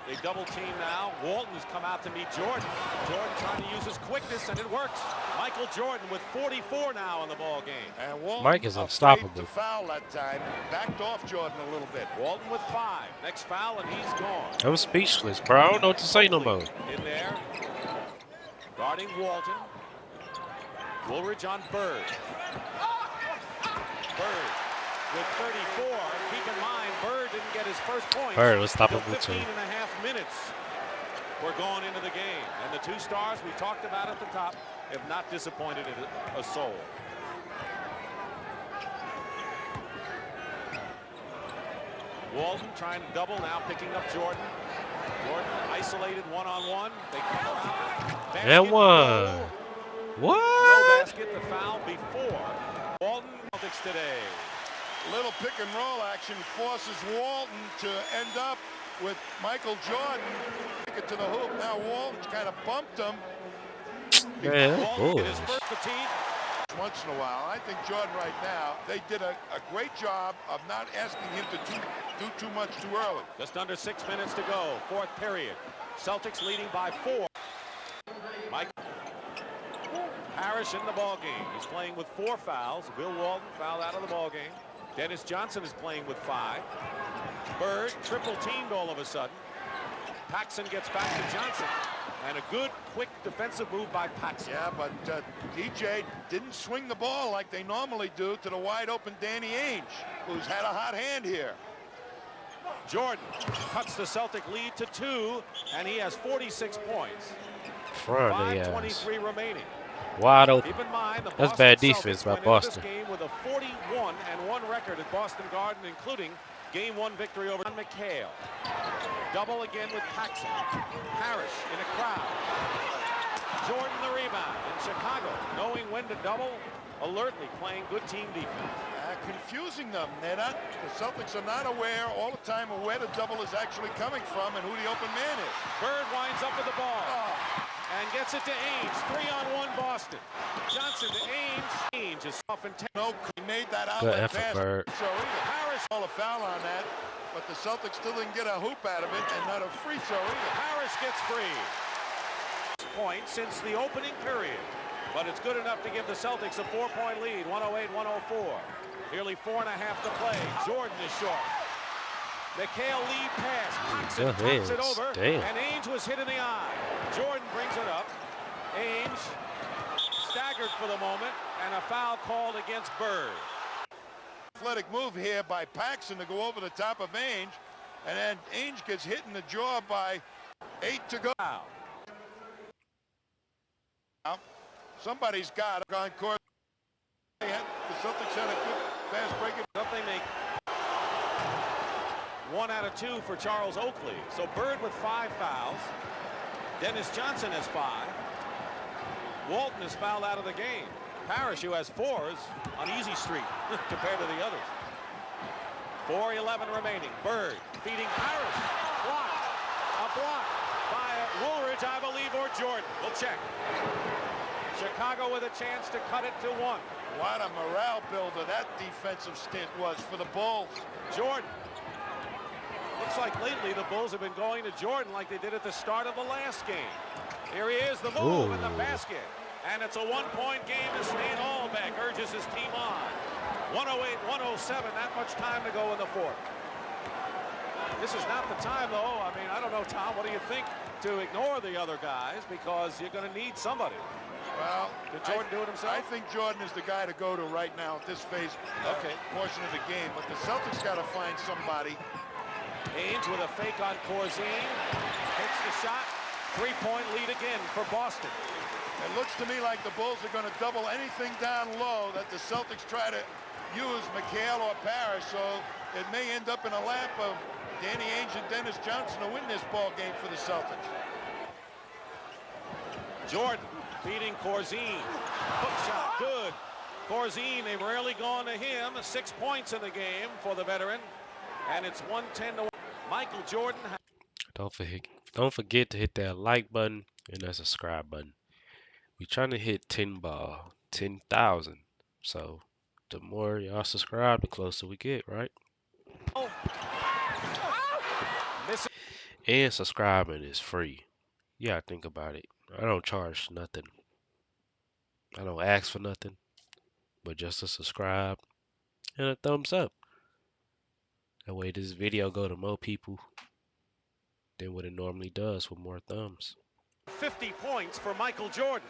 They double team now. Walton's come out to meet Jordan. Jordan trying to use his quickness, and it works. Michael Jordan with 44 now in the ball game. And Walton, Mike is afraid unstoppable. to foul that time, backed off Jordan a little bit. Walton with 5. Next foul, and he's gone. I'm speechless, bro. I don't know what to say no more. In there. Guarding Walton. Woolridge on Bird. Bird with 34. Keep in mind, Bird didn't get his first point. Bird was stoppable until too. 15 and a half minutes were going into the game. And the 2 stars we talked about at the top have not disappointed a soul. Walton trying to double now, picking up Jordan. Jordan isolated one-on-one. They come around. And one. No What? basket, the foul before. Walton Celtics today. Little pick and roll action forces Walton to end up with Michael Jordan. Take it to the hoop. Now Walton's kind of bumped him. Man, Walton boy. get his first fatigue. Once in a while. I think Jordan right now, they did a great job of not asking him to do too much too early. Just under 6 minutes to go. 4th period. Celtics leading by 4. Mike Parrish in the ball game. He's playing with 4 fouls. Bill Walton fouled out of the ball game. Dennis Johnson is playing with 5. Bird triple teamed all of a sudden. Paxson gets back to Johnson. And a good, quick defensive move by Paxson. Yeah, but DJ didn't swing the ball like they normally do to the wide open Danny Ainge, who's had a hot hand here. Jordan cuts the Celtic lead to 2, and he has 46 points. Front of the ass. 5:23 remaining. Wide open. Keep in mind, the That's Boston bad Celtics defense by went into Boston. this game with a 41-1 record at Boston Garden, including Game 1 victory over McHale. Double again with Paxson. Parrish in a crowd. Jordan the rebound in Chicago, knowing when to double, alertly playing good team defense. Confusing them. The Celtics are not aware all the time of where the double is actually coming from and who the open man is. Bird winds up with the ball and gets it to Ainge. 3-on-1 Boston. Johnson to Ainge. Ainge is off in 10. No, he made that Good outlet effort, pass. Bird. So Harris called a foul on that, but the Celtics still didn't get a hoop out of it and not a free throw either. Harris gets free. Point since the opening period, but it's good enough to give the Celtics a 4-point lead. 108-104. Nearly 4.5 to play. Jordan is short. McHale lead pass. Paxson taps it over. Damn. And Ainge was hit in the eye. Jordan brings it up. Ainge staggered for the moment, and a foul called against Bird. Athletic move here by Paxson to go over the top of Ainge, and then Ainge gets hit in the jaw by 8 to go. Wow. Somebody's got it on court. The Celtics had a good fast break. Something they 1 out of 2 for Charles Oakley. So Bird with 5 fouls. Dennis Johnson has 5. Walton is fouled out of the game. Parrish, who has 4s, on easy street compared to the others. 4:11 remaining. Bird feeding Parrish. Blocked. A block by Woolridge, I believe, or Jordan. We'll check. Chicago with a chance to cut it to 1. What a morale builder that defensive stint was for the Bulls. Jordan. Looks like lately the Bulls have been going to Jordan like they did at the start of the last game. Here he is, the move in the basket. And it's a 1-point game as Stan Albeck urges his team on. 108-107, not much time to go in the 4th. This is not the time, though. I mean, I don't know, Tom, what do you think, to ignore the other guys, because you're going to need somebody. Well, did Jordan do it himself? I think Jordan is the guy to go to right now at this phase portion of the game. But the Celtics got to find somebody. Ainge with a fake on Corzine. Hits the shot. 3-point lead again for Boston. It looks to me like the Bulls are going to double anything down low that the Celtics try to use McHale or Parrish. So it may end up in a lap of Danny Ainge and Dennis Johnson to win this ball game for the Celtics. Jordan feeding Corzine. Hook shot, good. Corzine, they've rarely gone to him. 6 points in the game for the veteran. And it's 110-1. Michael Jordan. Don't forget to hit that like button and that subscribe button. We trying to hit 10 ball, 10,000. So the more y'all subscribe, the closer we get, right? And subscribing is free. Yeah, think about it. I don't charge nothing. I don't ask for nothing, but just a subscribe and a thumbs up. That way this video go to more people than what it normally does with more thumbs. 50 points for Michael Jordan.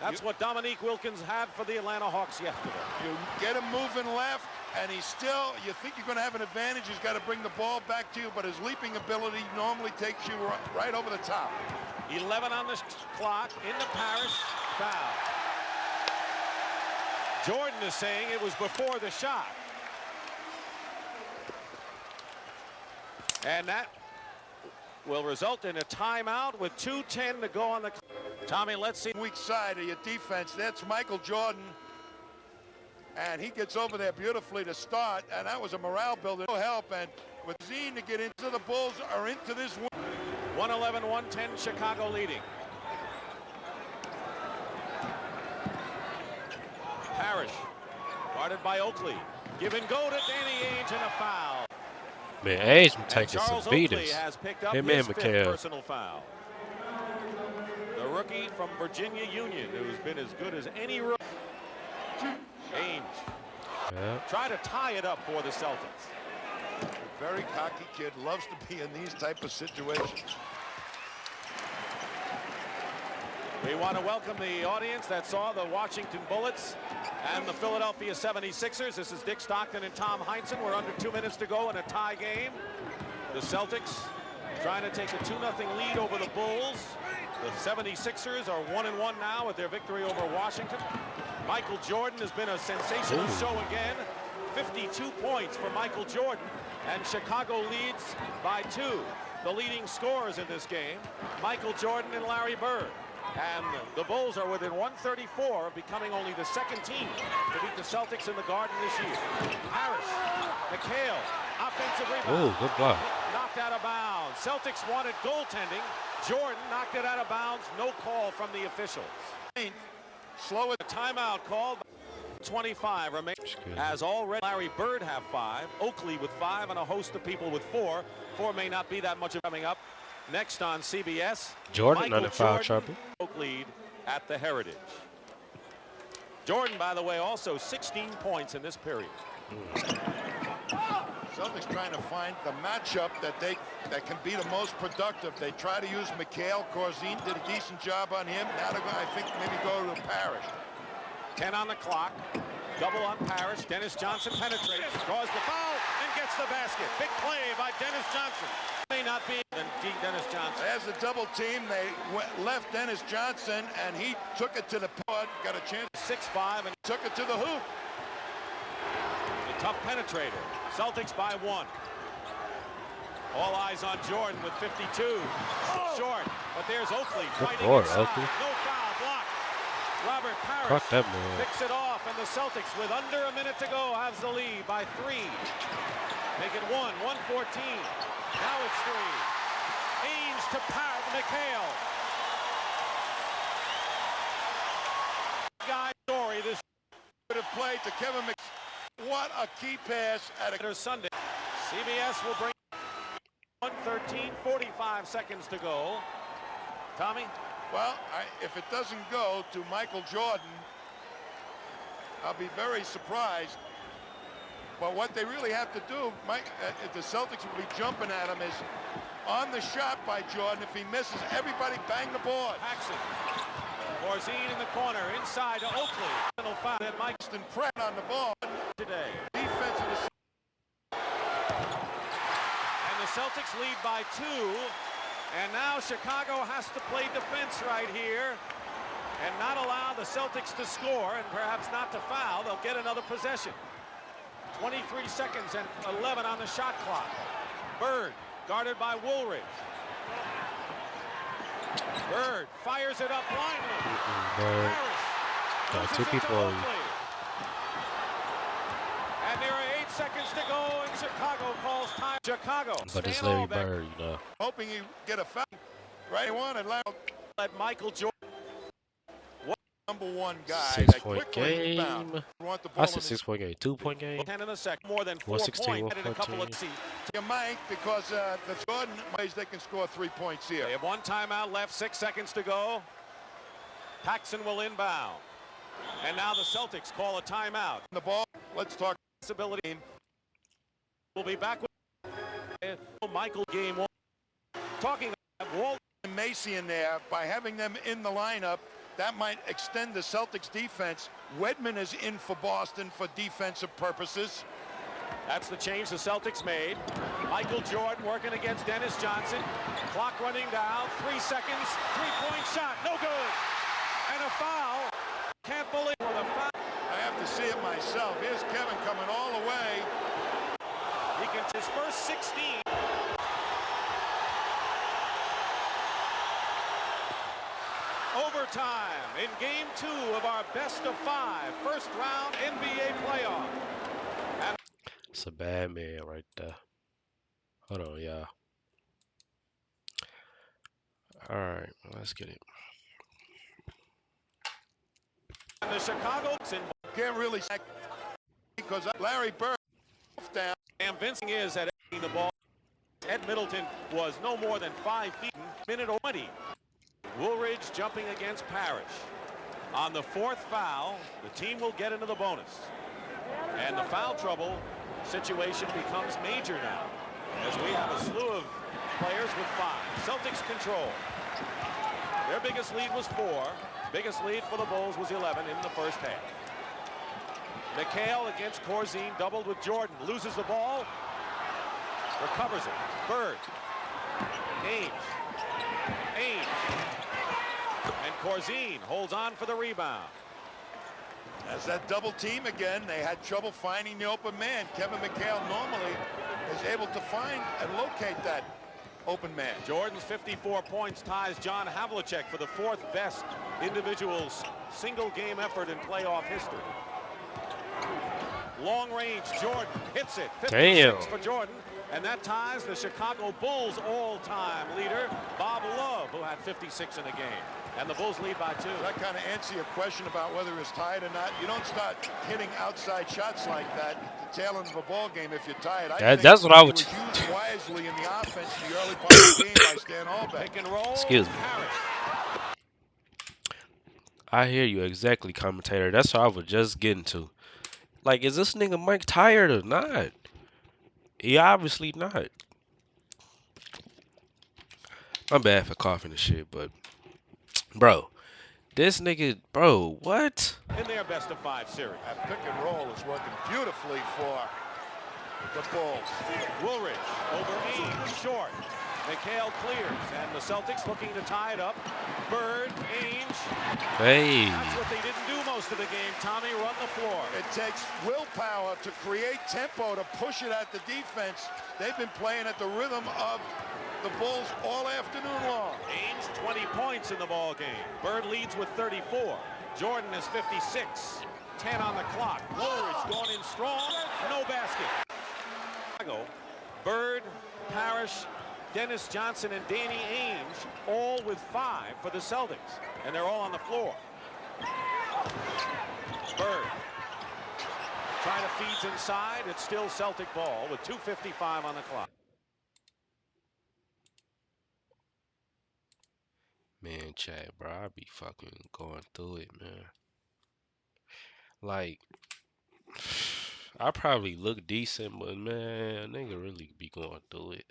That's what Dominique Wilkins had for the Atlanta Hawks yesterday. You get him moving left, and he's still, you think you're going to have an advantage. He's got to bring the ball back to you, but his leaping ability normally takes you right over the top. 11 on the clock, into Parrish, foul. Jordan is saying it was before the shot. And that will result in a timeout with 2:10 to go on the clock. Tommy, let's see. Weak side of your defense, that's Michael Jordan. And he gets over there beautifully to start, and that was a morale builder. No help, and with Zine to get into the Bulls are into this one. 111-110, Chicago leading. Parrish, guarded by Oakley. Give and go to Danny Ainge and a foul. Man, Ainge been And taking Charles some Oakley beatings. has picked up Him his and fifth McHale. personal foul. The rookie from Virginia Union, who's been as good as any rookie. Ainge Yeah. try to tie it up for the Celtics. Very cocky kid, loves to be in these type of situations. We want to welcome the audience that saw the Washington Bullets and the Philadelphia 76ers. This is Dick Stockton and Tom Heinsohn. We're under 2 minutes to go in a tie game. The Celtics trying to take a 2-0 lead over the Bulls. The 76ers are 1-1 now with their victory over Washington. Michael Jordan has been a sensational show again. 52 points for Michael Jordan, and Chicago leads by 2. The leading scorers in this game, Michael Jordan and Larry Bird. And the Bulls are within 134 of becoming only the second team to beat the Celtics in the Garden this year. Parrish, McHale, offensive rebound. Oh, good block. Knocked out of bounds. Celtics wanted goaltending. Jordan knocked it out of bounds. No call from the officials. Slow it. Timeout called. 25 remains. As already Larry Bird have 5, Oakley with 5, and a host of people with 4. 4 may not be that much of coming up. Next on CBS, Jordan Michael under foul Jordan, trouble. lead at the Heritage. Jordan, by the way, also 16 points in this period. Celtics trying to find the matchup that can be the most productive. They try to use McHale. Corzine did a decent job on him. Now they're going to, I think, maybe go to Parrish. 10 on the clock. Double on Parrish. Dennis Johnson penetrates, draws the foul, and gets the basket. Big play by Dennis Johnson. May not be than Dennis Johnson. As a double team, they left Dennis Johnson, and he took it to the pod, got a chance. 6-5 and Took it to the hoop. a tough penetrator. Celtics by 1. All eyes on Jordan with 52. Short, but there's Oakley fighting Lord, inside. Oakley. No foul, blocked. Robert Parrish Fuck that man. picks it off, and the Celtics, with under a minute to go, has the lead by 3. Make it 114. Now it's 3. Ainge to McHale. Guy story this Could have played to Kevin Mc. What a key pass at a Sunday. CBS will bring 113, 45 seconds to go. Tommy? Well, if it doesn't go to Michael Jordan, I'll be very surprised. But what they really have to do, if the Celtics will be jumping at him, is on the shot by Jordan. If he misses, everybody bang the board. Paxson. Corzine in the corner, inside to Oakley. Foul. And Mike Pratt on the ball today. defense of the And the Celtics lead by 2. And now Chicago has to play defense right here and not allow the Celtics to score and perhaps not to foul. They'll get another possession. 23 seconds and 11 on the shot clock. Bird guarded by Woolridge. Bird fires it up blindly. Bird. Parrish Got loses 2 it to people on you. Oakley. And there are 8 seconds to go, and Chicago calls time. Chicago. But it's Stan Larry Albeck Bird, you know. hoping he get a foul. Right, he wanted. Let Michael Jordan. #1 guy Six that point quickly rebound. game. You want the I ball said in his 6 point game. 2 point game. 10 in the second, more than 4 116, points in a couple of 114. seats. you might because the Jordan ways they can score 3 points here. They have one timeout left, 6 seconds to go. Paxson will inbound. And now the Celtics call a timeout. The ball, let's talk. Possibility. We'll be back with Michael game 1. Talking about Walt And Macy in there, by having them in the lineup, that might extend the Celtics defense. Wedman is in for Boston for defensive purposes. That's the change the Celtics made. Michael Jordan working against Dennis Johnson. Clock running down. 3 seconds. 3-point shot. No good. And a foul. Can't believe the foul. I have to see it myself. Here's Kevin coming all the way. He gets his first 16. Overtime in game 2 of our best-of-5 first-round NBA playoff. It's a bad man right there. Hold on, y'all. All right, let's get it. And the Chicago Can't really because Larry Bird down. and Vincent is at the ball. Ed Middleton was no more than 5 feet. Minute 20. Woolridge jumping against Parrish. On the 4th foul, the team will get into the bonus. And the foul trouble situation becomes major now, as we have a slew of players with 5. Celtics control. Their biggest lead was 4. Biggest lead for the Bulls was 11 in the first half. McHale against Corzine, doubled with Jordan. Loses the ball. Recovers it. Bird. Ainge. And Corzine holds on for the rebound. As that double team again, they had trouble finding the open man. Kevin McHale normally is able to find and locate that open man. Jordan's 54 points ties John Havlicek for the 4th best individual single game effort in playoff history. Long range, Jordan hits it. 56 Damn. for Jordan. And that ties the Chicago Bulls all-time leader, Bob Love, who had 56 in a game. And the Bulls lead by 2. That kind of answer your question about whether it's tied or not. You don't start hitting outside shots like that at the tail end of a ball game if you're tied. That's what I would. He was used wisely in the offense in the early part of the game by Stan Albeck. Pick and roll. Excuse me. Harris. I hear you exactly, commentator. That's what I was just getting to. Like, is this nigga Mike tired or not? He obviously not. I'm bad for coughing and shit, but bro, this nigga, bro, what? In their best-of-5 series. That pick and roll is working beautifully for the Bulls. Woolridge over Ainge, short. McHale clears, and the Celtics looking to tie it up. Bird, Ainge. Hey. That's what they didn't do most of the game. Tommy run the floor. It takes willpower to create tempo, to push it at the defense. They've been playing at the rhythm of the Bulls all afternoon long. Ainge 20 points in the ball game. Bird leads with 34. Jordan is 56. 10 on the clock. Woolridge going in strong. No basket. Bird, Parrish, Dennis Johnson, and Danny Ainge all with 5 for the Celtics. And they're all on the floor. Bird trying to feed inside. It's still Celtic ball with 2:55 on the clock. Man, Chad, bro, I be fucking going through it, man. Like, I probably look decent, but man, nigga really be going through it.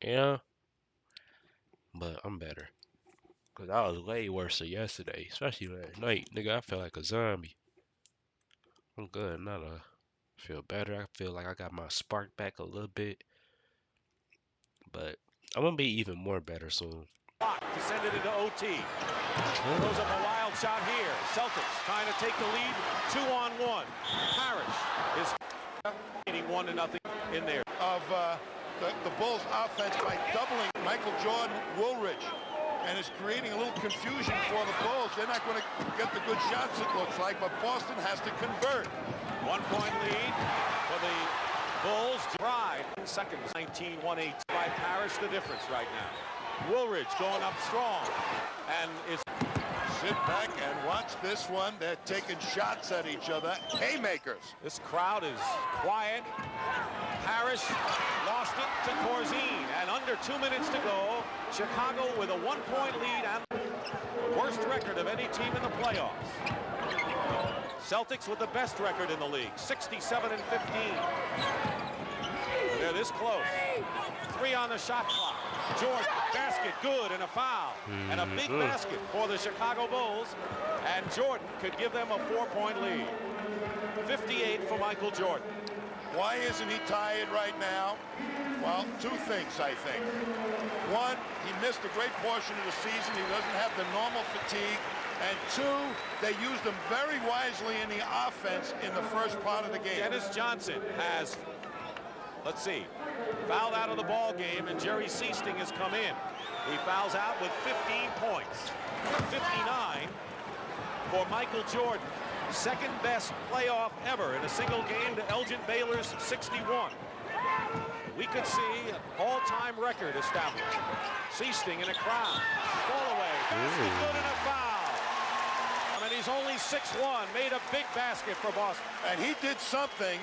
Yeah, but I'm better. Cause I was way worse than yesterday, especially last night. Nigga, I felt like a zombie. I'm good now. I feel better. I feel like I got my spark back a little bit. But I'm gonna be even more better soon. To send it into OT. Throws up a wild shot here. Celtics trying to take the lead. 2-on-1. Parrish is leading 1-0 in there. Of the Bulls offense by doubling Michael Jordan, Woolridge, and it's creating a little confusion for the Bulls. They're not going to get the good shots, it looks like, but Boston has to convert. 1-point lead for the Bulls. Drive in seconds. 19-1-8 by Parrish, the difference right now. Woolridge going up strong and is Sit back and watch this one. They're taking shots at each other. Haymakers. This crowd is quiet. Parrish lost it to Corzine, and under 2 minutes to go, Chicago with a 1-point lead and the worst record of any team in the playoffs. Celtics with the best record in the league, 67-15. They're this close. 3 on the shot clock. Jordan, basket, good, and a foul. And a big basket for the Chicago Bulls. And Jordan could give them a 4-point lead. 58 for Michael Jordan. Why isn't he tired right now? Well, 2 things, I think. One, he missed a great portion of the season. He doesn't have the normal fatigue. And 2, they used him very wisely in the offense in the first part of the game. Dennis Johnson has, let's see, fouled out of the ball game, and Jerry Seasting has come in. He fouls out with 15 points. 59 for Michael Jordan. Second best playoff ever in a single game to Elgin Baylor's 61. We could see an all-time record established. Seasting in a crowd. Fall away. Basket good and a foul. And he's only 6'1", made a big basket for Boston. And he did something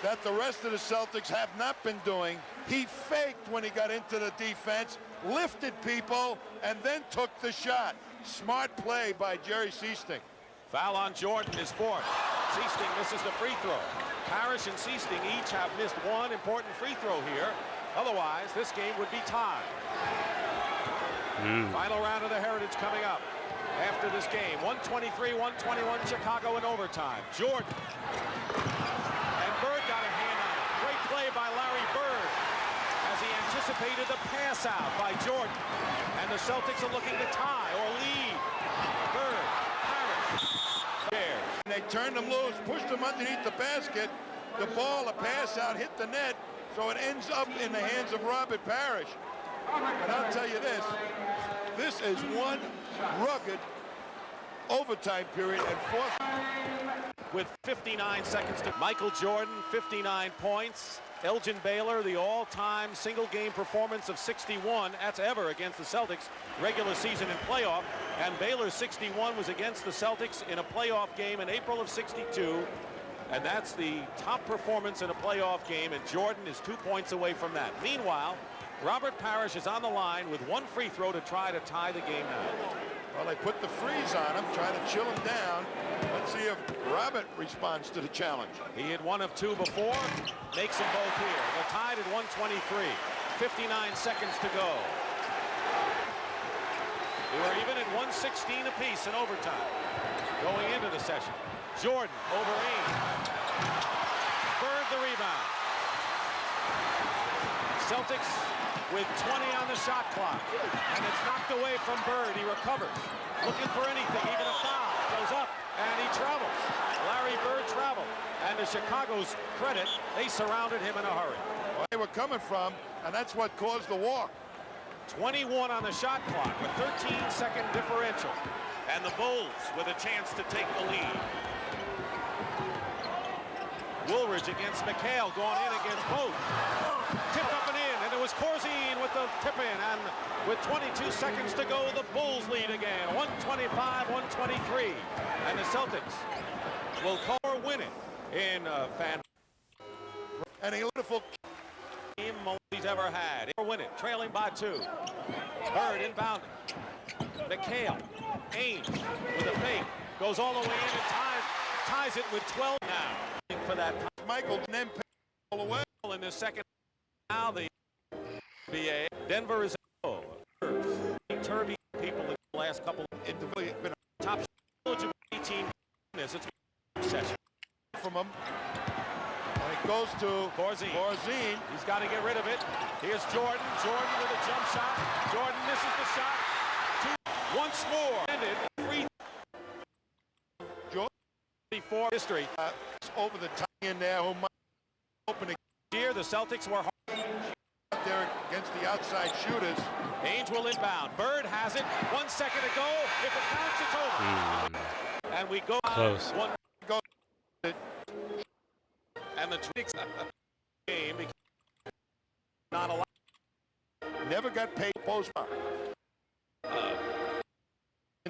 that the rest of the Celtics have not been doing. He faked when he got into the defense, lifted people, and then took the shot. Smart play by Jerry Seasting. Foul on Jordan is 4th. Seasting misses the free throw. Parrish and Seasting each have missed one important free throw here. Otherwise, this game would be tied. Final round of the Heritage coming up after this game. 123-121 Chicago in overtime. Jordan. And Bird got a hand on it. Great play by Larry Bird as he anticipated the pass out by Jordan. And the Celtics are looking to tie or lead. Bird, Parrish, there. They turned him loose, pushed him underneath the basket. The ball, a pass out, hit the net, so it ends up in the hands of Robert Parrish. And I'll tell you this is one rugged overtime period and 4th. With 59 seconds to Michael Jordan, 59 points. Elgin Baylor, the all-time single-game performance of 61. That's ever against the Celtics, regular season and playoff. And Baylor's 61 was against the Celtics in a playoff game in April of 62. And that's the top performance in a playoff game, and Jordan is 2 points away from that. Meanwhile, Robert Parrish is on the line with one free throw to try to tie the game now. Well, they put the freeze on him, trying to chill him down. Let's see if Robert responds to the challenge. He had 1 of 2 before, makes them both here. They're tied at 123. 59 seconds to go. We were even at 116 apiece in overtime going into the session. Jordan over Ames. Bird the rebound. Celtics with 20 on the shot clock. And it's knocked away from Bird. He recovers. Looking for anything, even a foul. Goes up and he travels. Larry Bird traveled. And to Chicago's credit, they surrounded him in a hurry. Well, they were coming from, and that's what caused the walk. 21 on the shot clock, a 13-second differential. And the Bulls with a chance to take the lead. Woolridge against McHale, going in against both. Tipped up and in, and it was Corzine with the tip in, and with 22 seconds to go, the Bulls lead again, 125-123. And the Celtics will call or win it in fan. And a beautiful Game he's ever had. Or win it, trailing by 2. Bird inbounding. McHale, Ames with a fake, goes all the way in and ties it with 12 now. For that, Michael then all away in the second. Now the NBA. Denver is turby people in the last couple. It's been a top eligible team. It's a session from him. And it goes to Corzine. He's got to get rid of it. Here's Jordan. Jordan with a jump shot. Jordan misses the shot. Once more. Ended. Free. Jordan before history. Over the tie in there who might open here. The Celtics were out there against the outside shooters. Ainge will inbound. Bird has it. 1 second to go. If it counts, it's over. And we go close. One go. And the Twix game because not allowed. Never got paid post.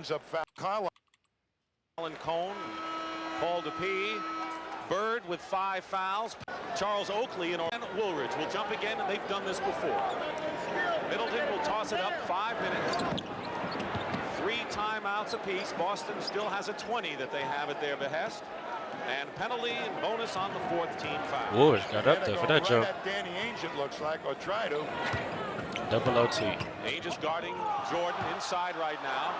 ends up foul. Alan Cone, Paul DePee, Bird with 5 fouls. Charles Oakley and Woolridge will jump again, and they've done this before. Middleton will toss it up, 5 minutes. 3 timeouts apiece. Boston still has a 20 that they have at their behest. And penalty and bonus on the 4th team foul. Woolridge got up there for that jump. At Danny Ainge, it looks like, or try to. Double OT. Ainge is guarding Jordan inside right now.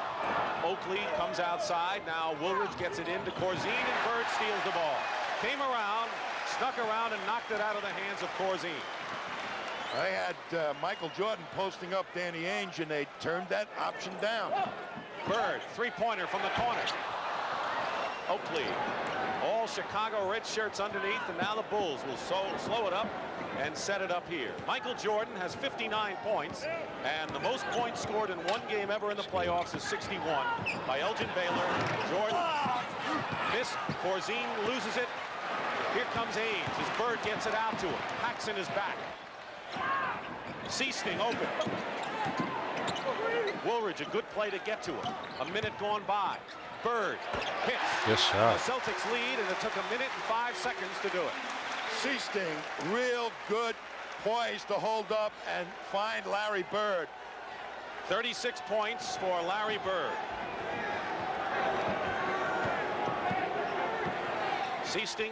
Oakley comes outside. Now Woolridge gets it into Corzine, and Bird steals the ball. Came around, snuck around, and knocked it out of the hands of Corzine. They had Michael Jordan posting up Danny Ainge, and they turned that option down. Bird, 3-pointer from the corner. Oakley, all Chicago red shirts underneath, and now the Bulls will slow it up and set it up here. Michael Jordan has 59 points, and the most points scored in one game ever in the playoffs is 61 by Elgin Baylor. Jordan missed. Corzine loses it. Here comes Ainge as Bird gets it out to him. Paxson is back. Seasting open. Woolridge, a good play to get to him. A minute gone by. Bird hits. Good shot. The Celtics lead, and it took a minute and 5 seconds to do it. Seasting, real good poise to hold up and find Larry Bird. 36 points for Larry Bird. Seasting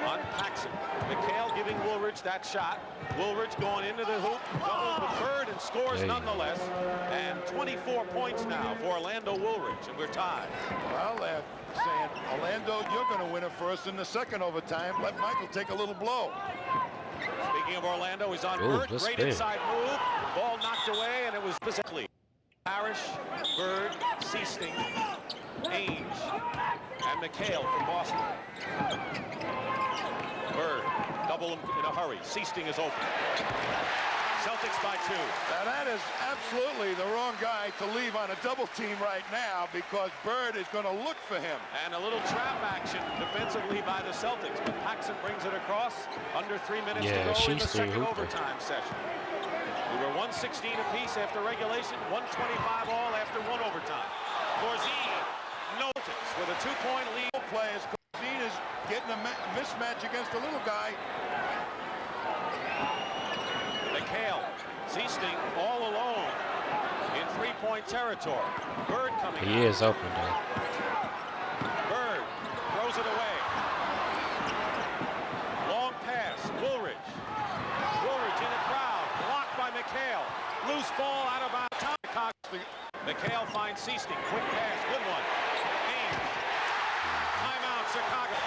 on Paxson. McHale giving Woolridge that shot. Woolridge going into the hoop, doubles with Bird and scores nonetheless. And 24 points now for Orlando Woolridge, and we're tied. Well, they're saying, Orlando, you're going to win it for us in the second overtime. Let Michael take a little blow. Speaking of Orlando, he's on Ooh, Bird. Great big. inside move. Ball knocked away, and it was physically. Parrish, Bird, Seasting, Ainge, and McHale from Boston. Bird, double him in a hurry. Seasting is open. Celtics by 2. Now that is absolutely the wrong guy to leave on a double team right now, because Bird is going to look for him. And a little trap action defensively by the Celtics, but Paxson brings it across. Under 3 minutes to go in the second overtime session. We were 116 apiece after regulation, 125 all after 1 overtime. Corzine, Celtics with a 2-point lead. Players, Corzine is getting a mismatch against a little guy. McHale, Seasting all alone in 3-point territory. Bird coming. He is open though. Bird throws it away. Long pass, Woolridge. Woolridge in the crowd, blocked by McHale. Loose ball out of bounds. McHale finds Seasting. Quick pass, good one. Ainge. Timeout, Chicago.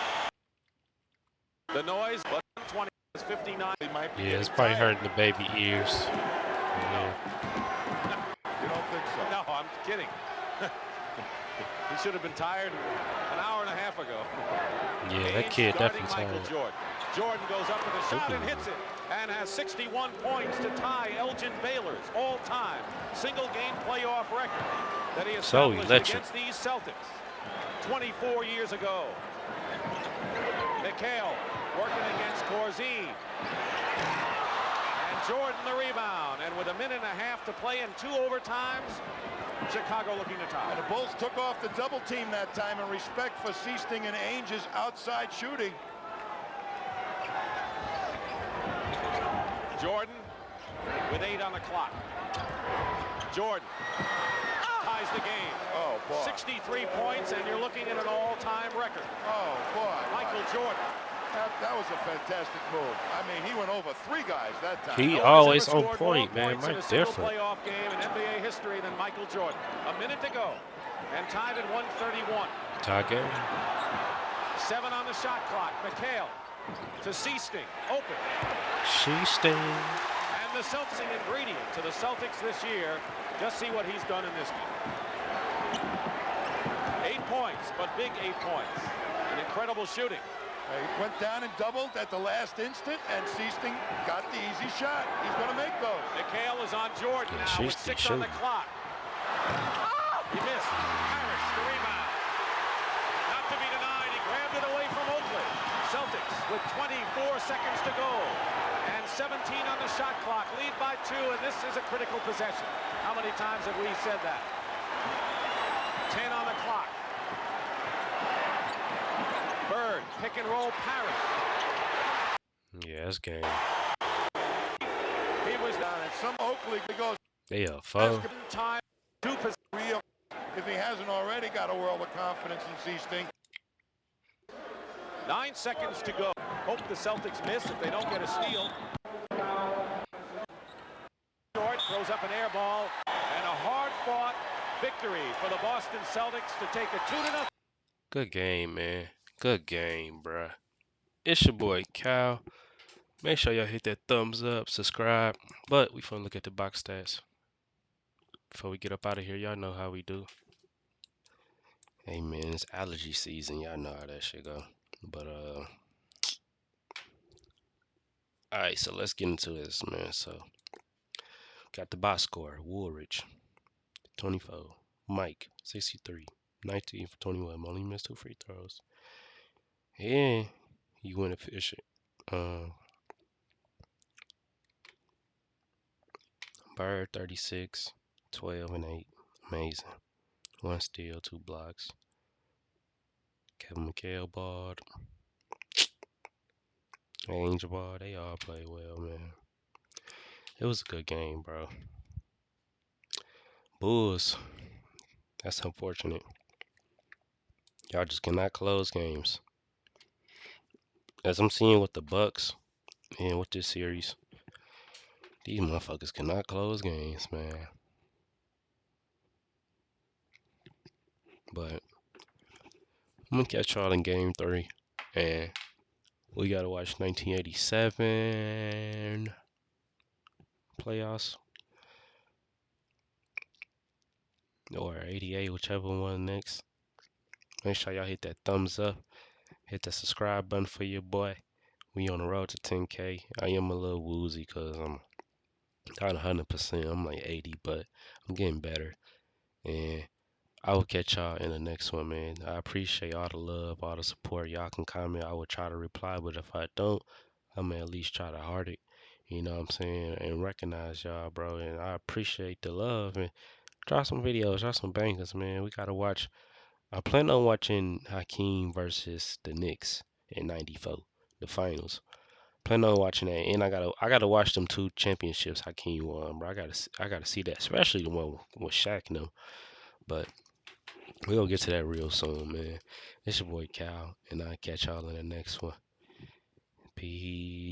The noise, but 20 is 59. Yeah, it's probably hurting the baby ears. Yeah. You don't think so? No, I'm kidding. He should have been tired an hour and a half ago. Yeah, that kid definitely Michael tired. Jordan. Jordan goes up with a shot and hits it, and has 61 points to tie Elgin Baylor's all-time single-game playoff record that he established against these Celtics 24 years ago. McHale working against Corzine. And Jordan the rebound. And with a minute and a half to play in 2 overtimes, Chicago looking to tie. And the Bulls took off the double team that time in respect for Seasting and Ainge's outside shooting. Jordan with 8 on the clock. Jordan ties the game. Oh, boy. 63 points, and you're looking at an all-time record. Oh, boy. Michael Jordan. That was a fantastic move. I mean, he went over 3 guys that time. He No always one has on ever scored point, more man. points in a Mike's single different. playoff game in NBA history than Michael Jordan. A minute to go, and tied at 131. Tie game. 7 on the shot clock. McHale to Seasting, open. Seasting. And the Celtics ingredient to the Celtics this year. Just see what he's done in this game. 8 points, but big 8 points. An incredible shooting. He went down and doubled at the last instant, and Seasting got the easy shot. He's going to make those. McHale is on Jordan Yeah, now with 6 on the clock. He missed. Parrish, the rebound. Not to be denied. He grabbed it away from Oakley. Celtics with 24 seconds to go. And 17 on the shot clock. Lead by 2, and this is a critical possession. How many times have we said that? 10 on the clock. Bird, pick and roll Parrott. Yeah, that's game. He was down And some Oakley goes They up 4. time. real if he hasn't already got a world of confidence in C-Sting. 9 seconds to go. Hope the Celtics miss if they don't get a steal. Short throws up an air ball and a hard-fought victory for the Boston Celtics to take a 2-0. Good game, man. Good game, bruh. It's your boy Cal. Make sure y'all hit that thumbs up, subscribe. But we finna look at the box stats. Before we get up out of here, y'all know how we do. Hey man, it's allergy season. Y'all know how that shit go. But alright, so let's get into this, man. So got the box score. Woolridge, 24. Mike, 63. 19 for 21. Only missed 2 free throws. And you went efficient. Bird, 36. 12 and 8. Amazing. 1 steal, 2 blocks. Kevin McHale balled. Angel ball. They all played well, man. It was a good game, bro. Bulls. That's unfortunate. Y'all just cannot close games. As I'm seeing with the Bucks and with this series, these motherfuckers cannot close games, man. But I'm gonna catch y'all in game 3. And we gotta watch 1987 playoffs. Or 88, whichever one next. Make sure y'all hit that thumbs up. Hit the subscribe button for your boy. We on the road to 10K. I am a little woozy because I'm not 100%. I'm like 80, but I'm getting better. And I will catch y'all in the next one, man. I appreciate all the love, all the support. Y'all can comment. I will try to reply, but if I don't, I'm gonna at least try to heart it. You know what I'm saying? And recognize y'all, bro. And I appreciate the love. And drop some videos, drop some bangers, man. We gotta watch. I plan on watching Hakeem versus the Knicks in '94, the finals. Plan on watching that, and I gotta watch them 2 championships Hakeem won, bro. I gotta see that, especially the one with Shaq and them. But we gonna get to that real soon, man. It's your boy Cal, and I'll catch y'all in the next one. Peace.